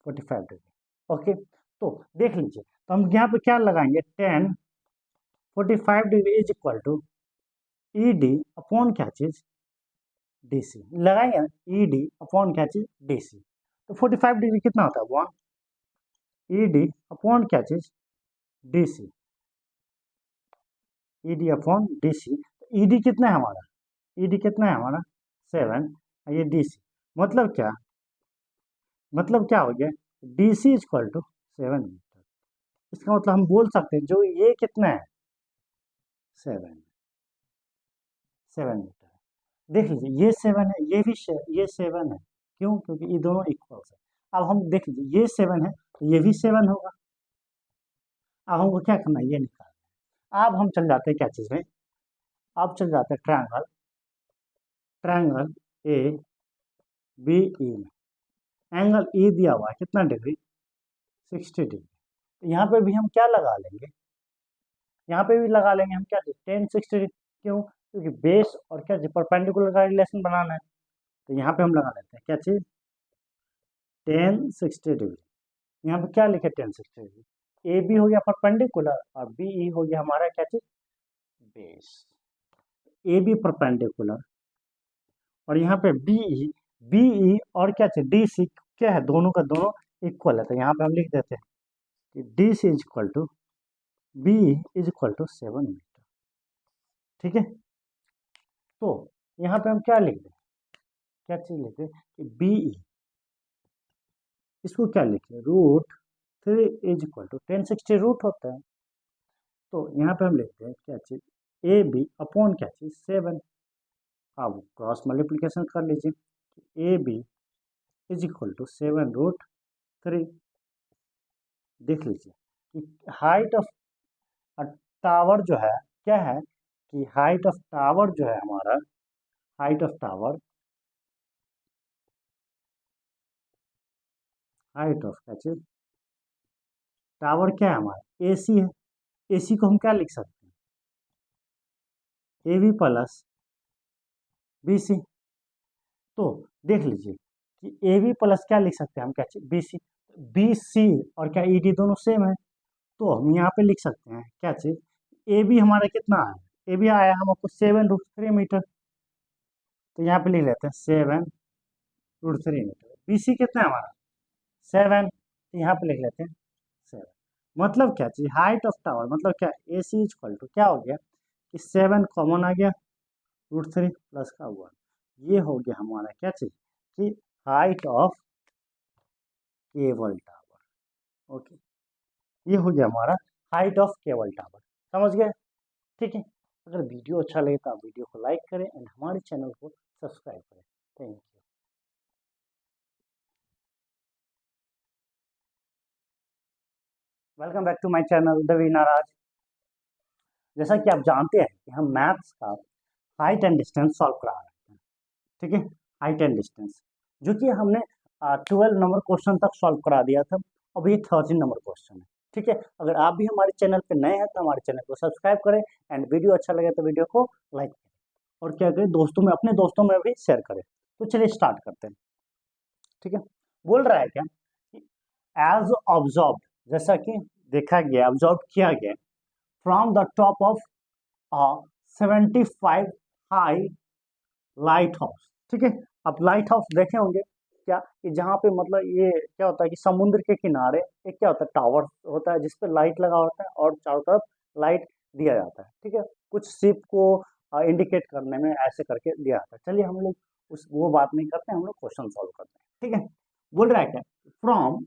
S1: 45 डिग्री, ओके। तो देख लीजिए, तो हम यहाँ पे क्या लगाएंगे, 10 45 degree is equal to ED upon क्या चीज, DC लगाएंगे ना, ED अपॉन क्या चीज, DC, तो 45 डिग्री कितना होता है, 1 ED अपॉन क्या चीज, DC, ED upon DC, ED कितना है हमारा, ED कितना है हमारा, 7, ये DC, मतलब क्या, मतलब क्या हो गया, DC इक्वल टू 7 मीटर, इसका मतलब हम बोल सकते हैं जो ये कितना है, 7 मीटर, देख लीजिए ये 7 है, ये भी ये 7 है, क्यों, क्योंकि ये दोनों इक्वल है। अब हम देख लीजिए, ये 7 है तो ये भी 7 होगा, अब हमको क्या करना है, ये निकालना है। अब हम चल जाते हैं क्या चीज में, अब चल जाते हैं ट्रायंगल, ट्रायंगल ABE में, एंगल E दिया हुआ है कितना डिग्री, 60 डिग्री, तो यहाँ पे भी हम क्या लगा लेंगे, यहाँ पे भी लगा लेंगे हम क्या, 10 60 डिग्री, क्यों, क्योंकि बेस और क्या परपेंडिकुलर का रिलेशन बनाना है, तो यहाँ पे हम लगा लेते हैं क्या चीज, 10 60 डिग्री, यहाँ पे क्या लिखे, 10 60 डिग्री, AB हो गया परपेंडिकुलर और BE हो गया हमारा क्या चीज, बेस, AB परपेंडिकुलर, और यहाँ पे BE और क्या चाहिए, DC क्या है, दोनों का दोनों इक्वल है, तो यहाँ पे हम लिख देते हैं कि DC is equal to BE is equal to 7 metre, ठीक है। तो यहाँ पे हम क्या लिख दें, क्या चीज लिख दें कि BE, इसको क्या लिखे, √3 इज इक्वल टू 10 60 रूट होता है, तो यहाँ पे हम लिखते हैं क्या चीज, AB अपॉन क्या चीज, 7, अब क्रॉस मल्टीप्लिकेशन कर लीजिए, AB इज इक्वल टू 7 √3, देख लीजिए कि हाइट ऑफ टावर जो है क्या है, कि हाइट ऑफ टावर जो है हमारा, height of tower, height of क्या चीज, टावर क्या है हमारा, AC है, AC को हम क्या लिख सकते हैं, AB प्लस BC, तो देख लीजिए कि AB प्लस क्या लिख सकते हैं हम, क्या चीज, BC और क्या ED दोनों सेम है, तो हम यहाँ पे लिख सकते हैं क्या चीज, AB हमारा कितना है, AB आया हमको 7 √3 मीटर, तो यहाँ पे लिख लेते हैं 7 √3 मीटर, BC कितना है हमारा, 7, तो यहाँ पे लिख लेते हैं 7, मतलब क्या चीज, हाइट ऑफ टावर, मतलब क्या, AC इक्वल टू क्या हो गया कि 7 कॉमन आ गया, √3 प्लस का 1, ये हो गया हमारा क्या चीज, कि height of cable tower, okay, ये हो गया हमारा हाइट ऑफ केबल टावर, समझ गए, ठीक है। अगर वीडियो अच्छा लगे तो आप वीडियो को लाइक करें एंड हमारे चैनल को सब्सक्राइब करें, thank you. Welcome back to my channel देवीना राज। जैसा कि आप जानते हैं कि हम मैथ्स का हाइट एंड डिस्टेंस सॉल्व करा रहे हैं, ठीक है। हाइट एंड डिस्टेंस जो कि हमने 12 नंबर क्वेश्चन तक सॉल्व करा दिया था। अब ये 13 नंबर क्वेश्चन है, ठीक है। अगर आप भी हमारे चैनल पे नए हैं तो हमारे चैनल को सब्सक्राइब करें एंड वीडियो अच्छा लगे तो वीडियो को लाइक करें और क्या करें, दोस्तों में, अपने दोस्तों में भी शेयर करें। तो चलिए स्टार्ट करते हैं, ठीक है। बोल रहा है क्या, एज ऑब्जर्व, जैसा कि देखा गया, ऑब्जर्व किया गया from the top of 75 high light house, ठीक है। अब लाइट हाउस देखे होंगे क्या, कि जहाँ पे मतलब ये क्या होता है कि समुद्र के किनारे एक क्या होता है, टावर होता है जिसपे लाइट लगा होता है और चारों तरफ लाइट दिया जाता है, ठीक है। कुछ शिप को इंडिकेट करने में ऐसे करके दिया जाता है। चलिए हम लोग उस वो बात नहीं करते हैं, हम लोग क्वेश्चन सॉल्व करते हैं, ठीक है। बोल रहा है क्या, फ्रॉम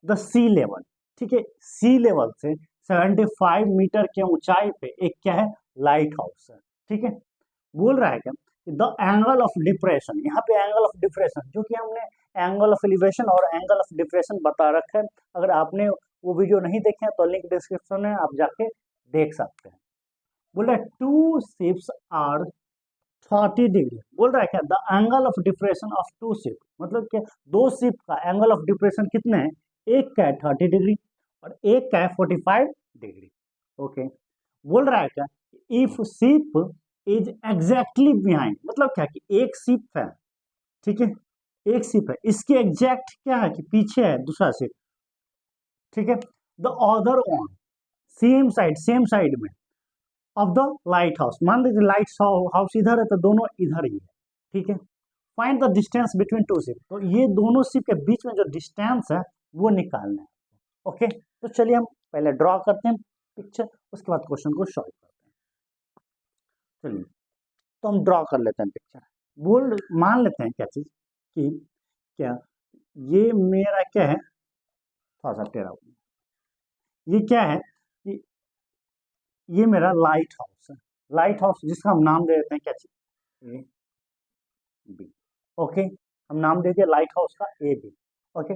S1: द सी लेवल, ठीक है, सी लेवल से 75 मीटर के ऊंचाई पे एक क्या है, लाइट हाउस है, ठीक है। बोल रहा है क्या, द एंगल ऑफ डिप्रेशन, यहाँ पे एंगल ऑफ डिप्रेशन जो कि हमने एंगल ऑफ एलिवेशन और एंगल ऑफ डिप्रेशन बता रखा है। अगर आपने वो वीडियो नहीं देखे हैं तो लिंक डिस्क्रिप्शन में आप जाके देख सकते हैं। बोल रहा है टू शिप्स आर 30 डिग्री। बोल रहा है क्या, the angle of depression of two ship, मतलब क्या, दो शिप का एंगल ऑफ डिप्रेशन कितने हैं, एक का है 30 डिग्री और एक का है 45 डिग्री, ओके। बोल रहा है क्या, if ship is exactly behind, मतलब क्या कि एक शिप है, ठीक है, एक शिप है, इसके एग्जैक्ट क्या है कि पीछे है दूसरा शिप, ठीक है। The other on same side में ऑफ द लाइट हाउस, मान लीजिए लाइट हाउस इधर है तो दोनों इधर ही है, ठीक है। Find the distance between two ship, तो ये दोनों शिप के बीच में जो डिस्टेंस है वो निकालना है, ओके। तो चलिए हम पहले ड्रॉ करते हैं पिक्चर, उसके बाद क्वेश्चन को सॉल्व करते हैं। चलिए तो हम ड्रॉ कर लेते हैं पिक्चर। बोल मान लेते हैं क्या चीज, कि क्या ये मेरा क्या है, थोड़ा सा टेढ़ा हो गया। ये क्या है कि ये मेरा लाइट हाउस है, लाइट हाउस जिसका हम नाम दे देते हैं क्या चीज, ए बी, ओके। हम नाम दे दिया लाइट हाउस का ए बी, ओके।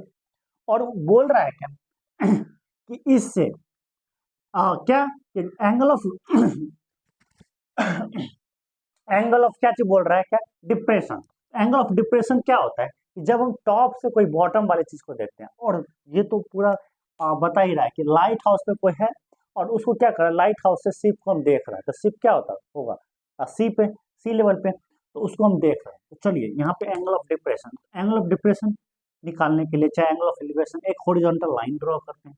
S1: और बोल रहा है क्या कि इससे क्या एंगल ऑफ एंगल ऑफ क्या चीज बोल रहा है, क्या डिप्रेशन। एंगल ऑफ डिप्रेशन क्या होता है कि जब हम टॉप से कोई बॉटम वाली चीज को देखते हैं, और ये तो पूरा बता ही रहा है कि लाइट हाउस पे कोई है और उसको क्या कर रहा है, लाइट हाउस से शिप को हम देख रहे हैं, तो शिप क्या होता होगा, सी पे, सी लेवल पे, तो उसको हम देख रहे हैं। तो चलिए यहाँ पे angle of depression, angle of depression निकालने के लिए चाहे एंगल ऑफ एलिवेशन, एक हॉरिजॉन्टल लाइन ड्रॉ करते हैं,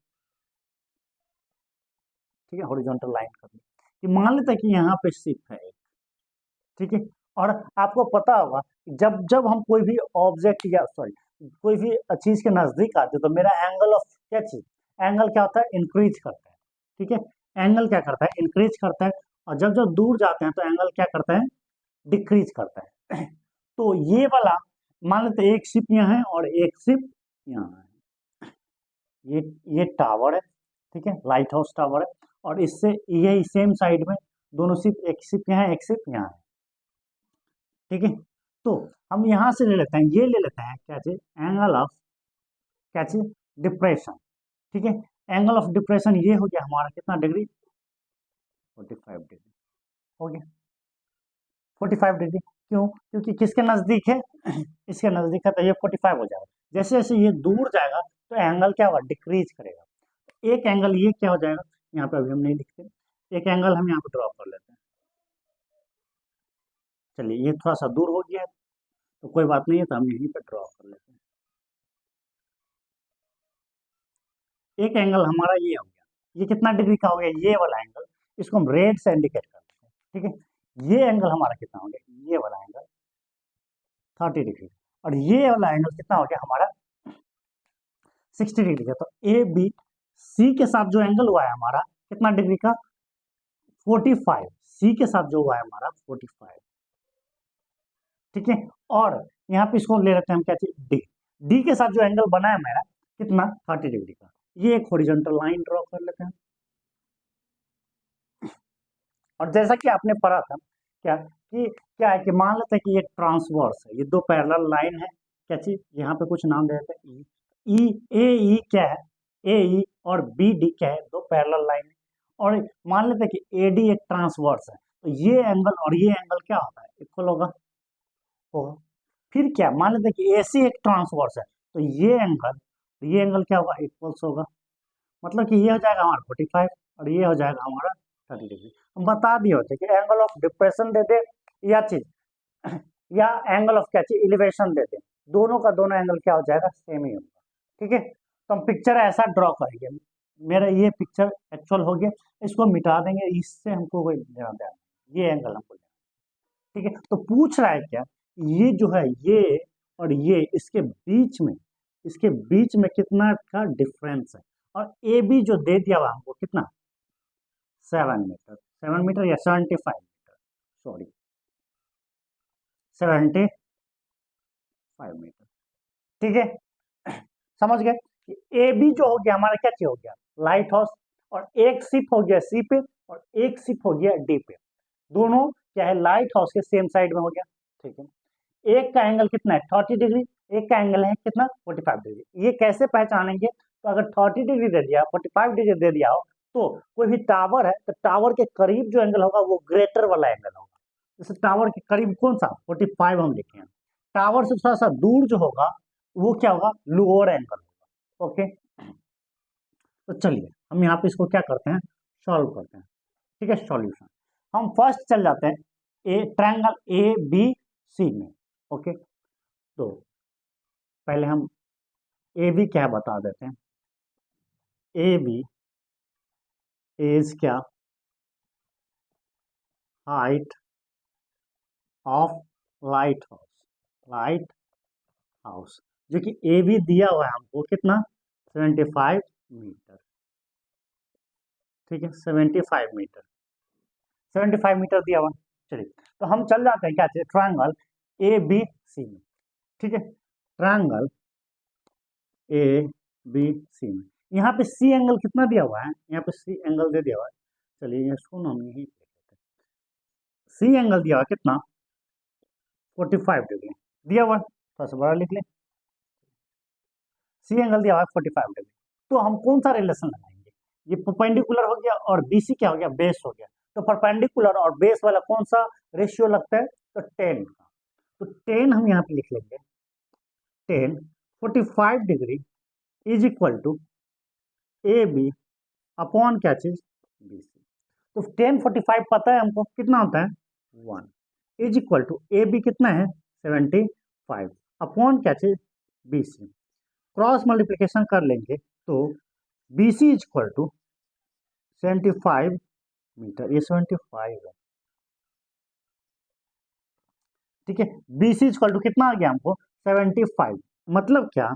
S1: ठीक है। हॉरिजॉन्टल लाइन करते हैं कि मान लेते हैं कि यहाँ पे शिप है एक, ठीक है। और आपको पता होगा जब जब हम कोई भी ऑब्जेक्ट या सॉरी कोई भी चीज के नजदीक आते हैं तो मेरा एंगल ऑफ क्या चीज, एंगल क्या होता है, इंक्रीज करता है, ठीक है। एंगल क्या करता है, इंक्रीज करता है। और जब जब दूर जाते हैं तो एंगल क्या करता है, डिक्रीज करता है। तो ये वाला मान लेते हैं एक शिप यहाँ है और एक शिप यहाँ है, ये टावर है, ठीक है, लाइट हाउस टावर है। और इससे यही सेम साइड में दोनों शिप, एक शिप यहाँ है एक शिप यहाँ है, ठीक है। तो हम यहाँ से ले लेते हैं, ये ले लेते हैं क्या चीज, एंगल ऑफ क्या चीज, डिप्रेशन, ठीक है। एंगल ऑफ डिप्रेशन ये हो गया हमारा कितना डिग्री, 45 डिग्री, हो गया 45 डिग्री। क्यों, क्योंकि किसके नजदीक है, इसके नजदीक है तो ये 45 हो जाएगा। जैसे जैसे ये दूर जाएगा तो एंगल क्या होगा, डिक्रीज करेगा। एक एंगल ये क्या हो जाएगा, यहाँ पे अभी हम नहीं लिखते, एक एंगल हम यहाँ पे ड्रॉ कर लेते हैं। चलिए ये थोड़ा सा दूर हो गया है तो कोई बात नहीं है, तो हम यहीं पे ड्रॉ कर लेते हैं। एक एंगल हमारा ये हो गया, ये कितना डिग्री का हो गया, ये वाला एंगल, इसको हम रेड से इंडिकेट कर देते हैं, ठीक है। ये एंगल हमारा कितना हो गया, ये वाला एंगल 30 डिग्री, और ये वाला एंगल कितना हो गया हमारा 60 डिग्री का। तो ए बी सी के साथ जो एंगल हुआ है हमारा कितना डिग्री का, 45, सी के साथ जो हुआ है हमारा 45, ठीक है। और यहाँ पे इसको ले लेते हैं हम क्या चीज, डी, डी के साथ जो एंगल बना है मेरा कितना, 30 डिग्री का। ये एक हॉरिजॉन्टल लाइन ड्रॉ कर लेते हैं। और जैसा कि आपने पढ़ा था क्या, कि क्या है कि मान लेते हैं कि ये ट्रांसवर्स है, ये दो पैरेलल लाइन है, क्या चीज, यहाँ पे कुछ नाम दे देते हैं ई, ई ए ई क्या है, ए ई और बी डी क्या है, दो पैरेलल लाइन है। और मान लेते हैं कि ए डी एक ट्रांसवर्स है, तो ये एंगल और ये एंगल क्या होता है, इक्वल होगा। फिर क्या, मान लेते हैं कि ए सी एक ट्रांसवर्स है, तो ये एंगल क्या होगा, इक्वल्स होगा। मतलब कि ये हो जाएगा हमारा 45 और ये हो जाएगा हमारा 30 डिग्री। हम बता दिए होते कि एंगल ऑफ डिप्रेशन दे दे या चीज या एंगल ऑफ क्या चीज एलिवेशन दे दे, दोनों का दोनों एंगल क्या हो जाएगा, सेम ही होगा। ठीक है, तो हम पिक्चर ऐसा ड्रॉ करेंगे। मेरा ये पिक्चर एक्चुअल हो गया, इसको मिटा देंगे, इससे हमको कोई लेना देना, ये एंगल हमको लेना। ठीक है, तो पूछ रहा है क्या, ये जो है ये और ये इसके बीच में कितना का डिफरेंस है। और ए बी जो दे दिया हुआ हमको कितना, 7 मीटर या 75 मीटर, सॉरी 75 मीटर। ठीक है, समझ गए। ए बी जो हो गया हमारा क्या चीज हो गया, लाइट हाउस, और एक शिप हो गया सी पे और एक शिप हो गया डी पे, दोनों क्या है, लाइट हाउस के सेम साइड में हो गया। ठीक है, एक का एंगल कितना है, 30 डिग्री, एक का एंगल है कितना, 45 डिग्री। ये कैसे पहचानेंगे, तो अगर 30 डिग्री दे दिया, 45 डिग्री दे दिया हो, तो कोई भी टावर है तो टावर के करीब जो एंगल होगा वो ग्रेटर वाला एंगल होगा। जैसे टावर के करीब कौन सा, 45 हम लिखे हैं। टावर से थोड़ा सा दूर जो होगा वो क्या होगा, लोअर एंगल होगा। ओके, तो चलिए हम यहाँ पे इसको क्या करते हैं, सॉल्व करते हैं। ठीक है, सॉल्यूशन हम फर्स्ट चल जाते हैं ए ट्रायंगल ए बी सी में। ओके, तो पहले हम ए बी क्या बता देते हैं। ए बी इज क्या, हाइट ऑफ लाइट हाउस, जो कि ए बी दिया हुआ है हमको कितना, 75 मीटर। ठीक है, 75 मीटर दिया हुआ। चलिए, तो हम चल जाते हैं क्या चाहिए, ट्रायंगल ए बी सी में। ठीक है, ट्रायंगल ए बी सी में, यहाँ पे सी एंगल कितना दिया हुआ है, यहाँ पे सी एंगल दे दिया हुआ है। चलिए इसको हम यही सी एंगल दिया हुआ कितना, 45 डिग्री दिया हुआ, थोड़ा सा बड़ा लिख ले, सी एंगल दिया हुआ 45 डिग्री। तो हम कौन सा रिलेशन लगाएंगे, ये परपेंडिकुलर हो गया और बीसी क्या हो गया, बेस हो गया। तो परपेंडिकुलर और बेस वाला कौन सा रेशियो लगता है, तो 10 का। तो 10 हम यहाँ पे लिख लेंगे, 10 45 degree is equal to A B upon क्या चीज, बी सी। तो 10/45 पता है हमको कितना होता है, 1 is equal to A B कितना है, 75 अपॉन क्या चीज, बी सी। क्रॉस मल्टीप्लीकेशन कर लेंगे तो B C is equal to 75 metre, ये 75 है। ठीक है, B C is equal to कितना आ गया हमको, 75। मतलब क्या,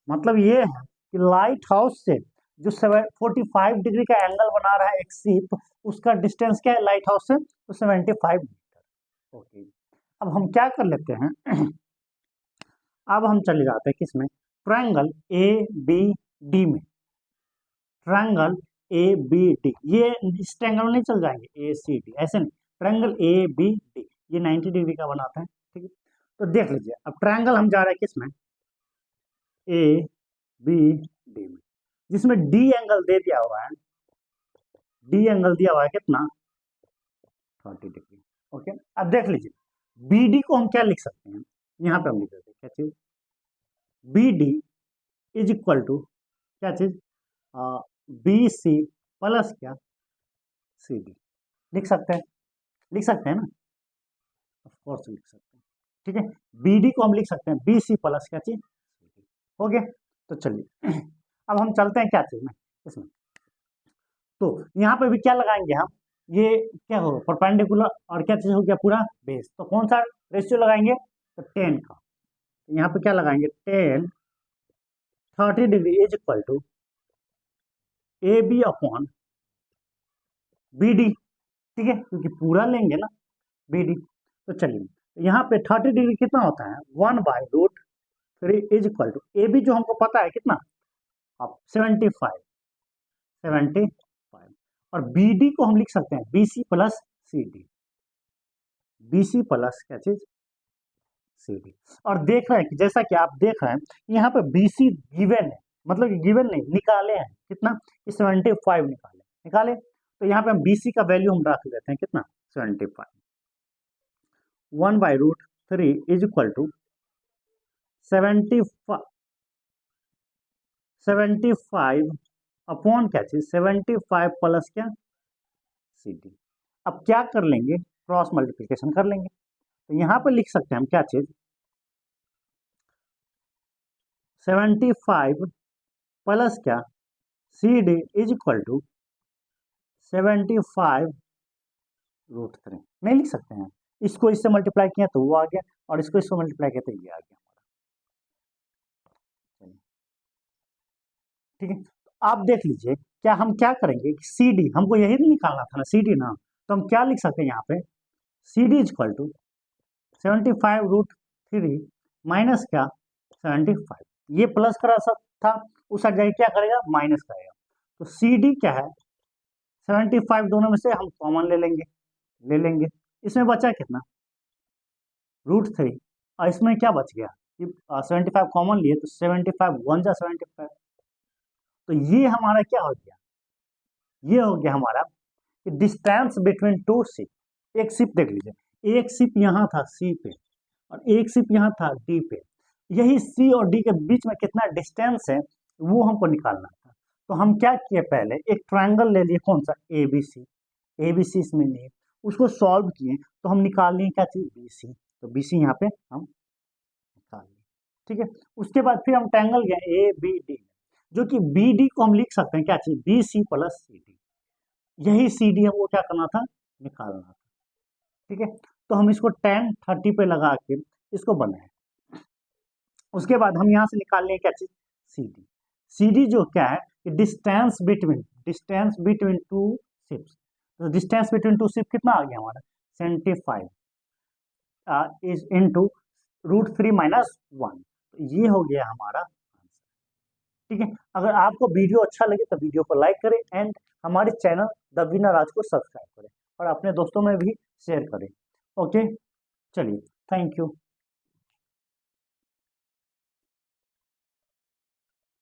S1: मतलब ये है कि लाइट हाउस से जो 45 डिग्री का एंगल बना रहा है एक शिप, उसका डिस्टेंस क्या है लाइट हाउस से, तो 75 मीटर। ओके, अब हम क्या कर लेते हैं अब हम चले जाते हैं किसमें, ट्रायंगल ए बी डी में। ट्रायंगल ए बी डी, ये इस ट्रायंगल में नहीं चल जाएंगे, ए सी डी ऐसे नहीं, ट्रायंगल ए बी डी ये 90 डिग्री का बनाता है। ठीक है, तो देख लीजिए, अब ट्रायंगल हम जा रहे हैं किसमें, ए बी डी में, जिसमें डी एंगल दे दिया हुआ है, डी एंगल दिया हुआ है कितना, 30 डिग्री। ओके, अब देख लीजिए बी डी को हम क्या लिख सकते हैं, यहाँ पे हम लिख सकते हैं क्या चीज, B D is equal to क्या चीज, बी सी प्लस क्या, सी डी। लिख सकते हैं ना, ऑफ कोर्स लिख सकते हैं। ठीक है, बी डी को हम लिख सकते हैं बी सी प्लस क्या चीज, हो गया। तो चलिए अब हम चलते हैं क्या चीज में, इसमें तो यहाँ पे भी क्या लगाएंगे हम, ये क्या होगा, परपेंडिकुलर और क्या चीज हो गया पूरा बेस, तो कौन सा रेशियो लगाएंगे, तो 10 का। तो यहाँ पे क्या लगाएंगे, 10 30 degree is equal to A B upon B D. ठीक है, क्योंकि पूरा लेंगे ना बी डी। तो चलिए, तो यहाँ पे 30 डिग्री कितना होता है, 1/√3 is equal to A B जो हमको पता है कितना, अब 75 और बी डी को हम लिख सकते हैं B C plus C D, B C plus क्या चीज, सी डी। और देख रहे हैं कि जैसा कि आप देख रहे हैं यहाँ पे बी सी गिवन है, मतलब गिवन नहीं, निकाले हैं कितना, 75 निकाले। तो यहाँ पे हम BC का वैल्यू हम रख लेते हैं कितना, 75। 1/√3 इज इक्वल टू 75 अपॉन क्या चीज, 75 प्लस क्या, CD। अब क्या कर लेंगे, क्रॉस मल्टीप्लिकेशन कर लेंगे। तो यहाँ पे लिख सकते हैं हम क्या चीज, 75 प्लस क्या, CD इज इक्वल टू 75√3। नहीं लिख सकते हैं, इसको इससे मल्टीप्लाई किया तो वो आ गया, और इसको इसको मल्टीप्लाई किया तो ये आ गया हमारा। ठीक है, तो आप देख लीजिए, क्या हम क्या करेंगे, CD हमको यही निकालना था ना, CD ना, तो हम क्या लिख सकते हैं यहाँ पे, CD is equal to 75√3 minus क्या, 75। ये प्लस करा सब था, उस साइड जाके क्या करेगा, माइनस करेगा। तो CD क्या है, 75, दोनों में से हम कॉमन ले लेंगे। इसमें बचा कितना, √3, और इसमें क्या बच गया, 75 कॉमन लिए तो 75 1 जा 75। तो ये हमारा क्या हो गया, ये हो गया हमारा डिस्टेंस बिटवीन टू शिप। एक शिप देख लीजिए, एक शिप यहाँ था C पे और एक शिप यहाँ था D पे। यही C और D के बीच में कितना डिस्टेंस है वो हमको निकालना था। तो हम क्या किए, पहले एक ट्रायंगल ले लिए, कौन सा, ABC इसमें लिए, उसको सॉल्व किए तो हम निकाल लिए क्या चीज, BC। तो BC यहाँ पे हम निकाल लिए। ठीक है, उसके बाद फिर हम ट्रायंगल गए ABD, जो कि BD को हम लिख सकते हैं क्या चीज, BC प्लस CD। यही CD हमको क्या करना था, निकालना था। ठीक है, तो हम इसको tan 30 पे लगा के इसको बनाए। उसके बाद हम यहाँ से निकाल लें क्या चीज, CD जो क्या है, डिस्टेंस बिटवीन टू शिप्स। तो डिस्टेंस बिटवीन टू शिप कितना आ गया हमारा, 75 इज इनटू √3 माइनस 1। तो ये हो गया हमारा आंसर। ठीक है, अगर आपको वीडियो अच्छा लगे तो वीडियो को लाइक करें एंड हमारे चैनल द विनर राज को सब्सक्राइब करें और अपने दोस्तों में भी शेयर करें। ओके, चलिए, थैंक यू।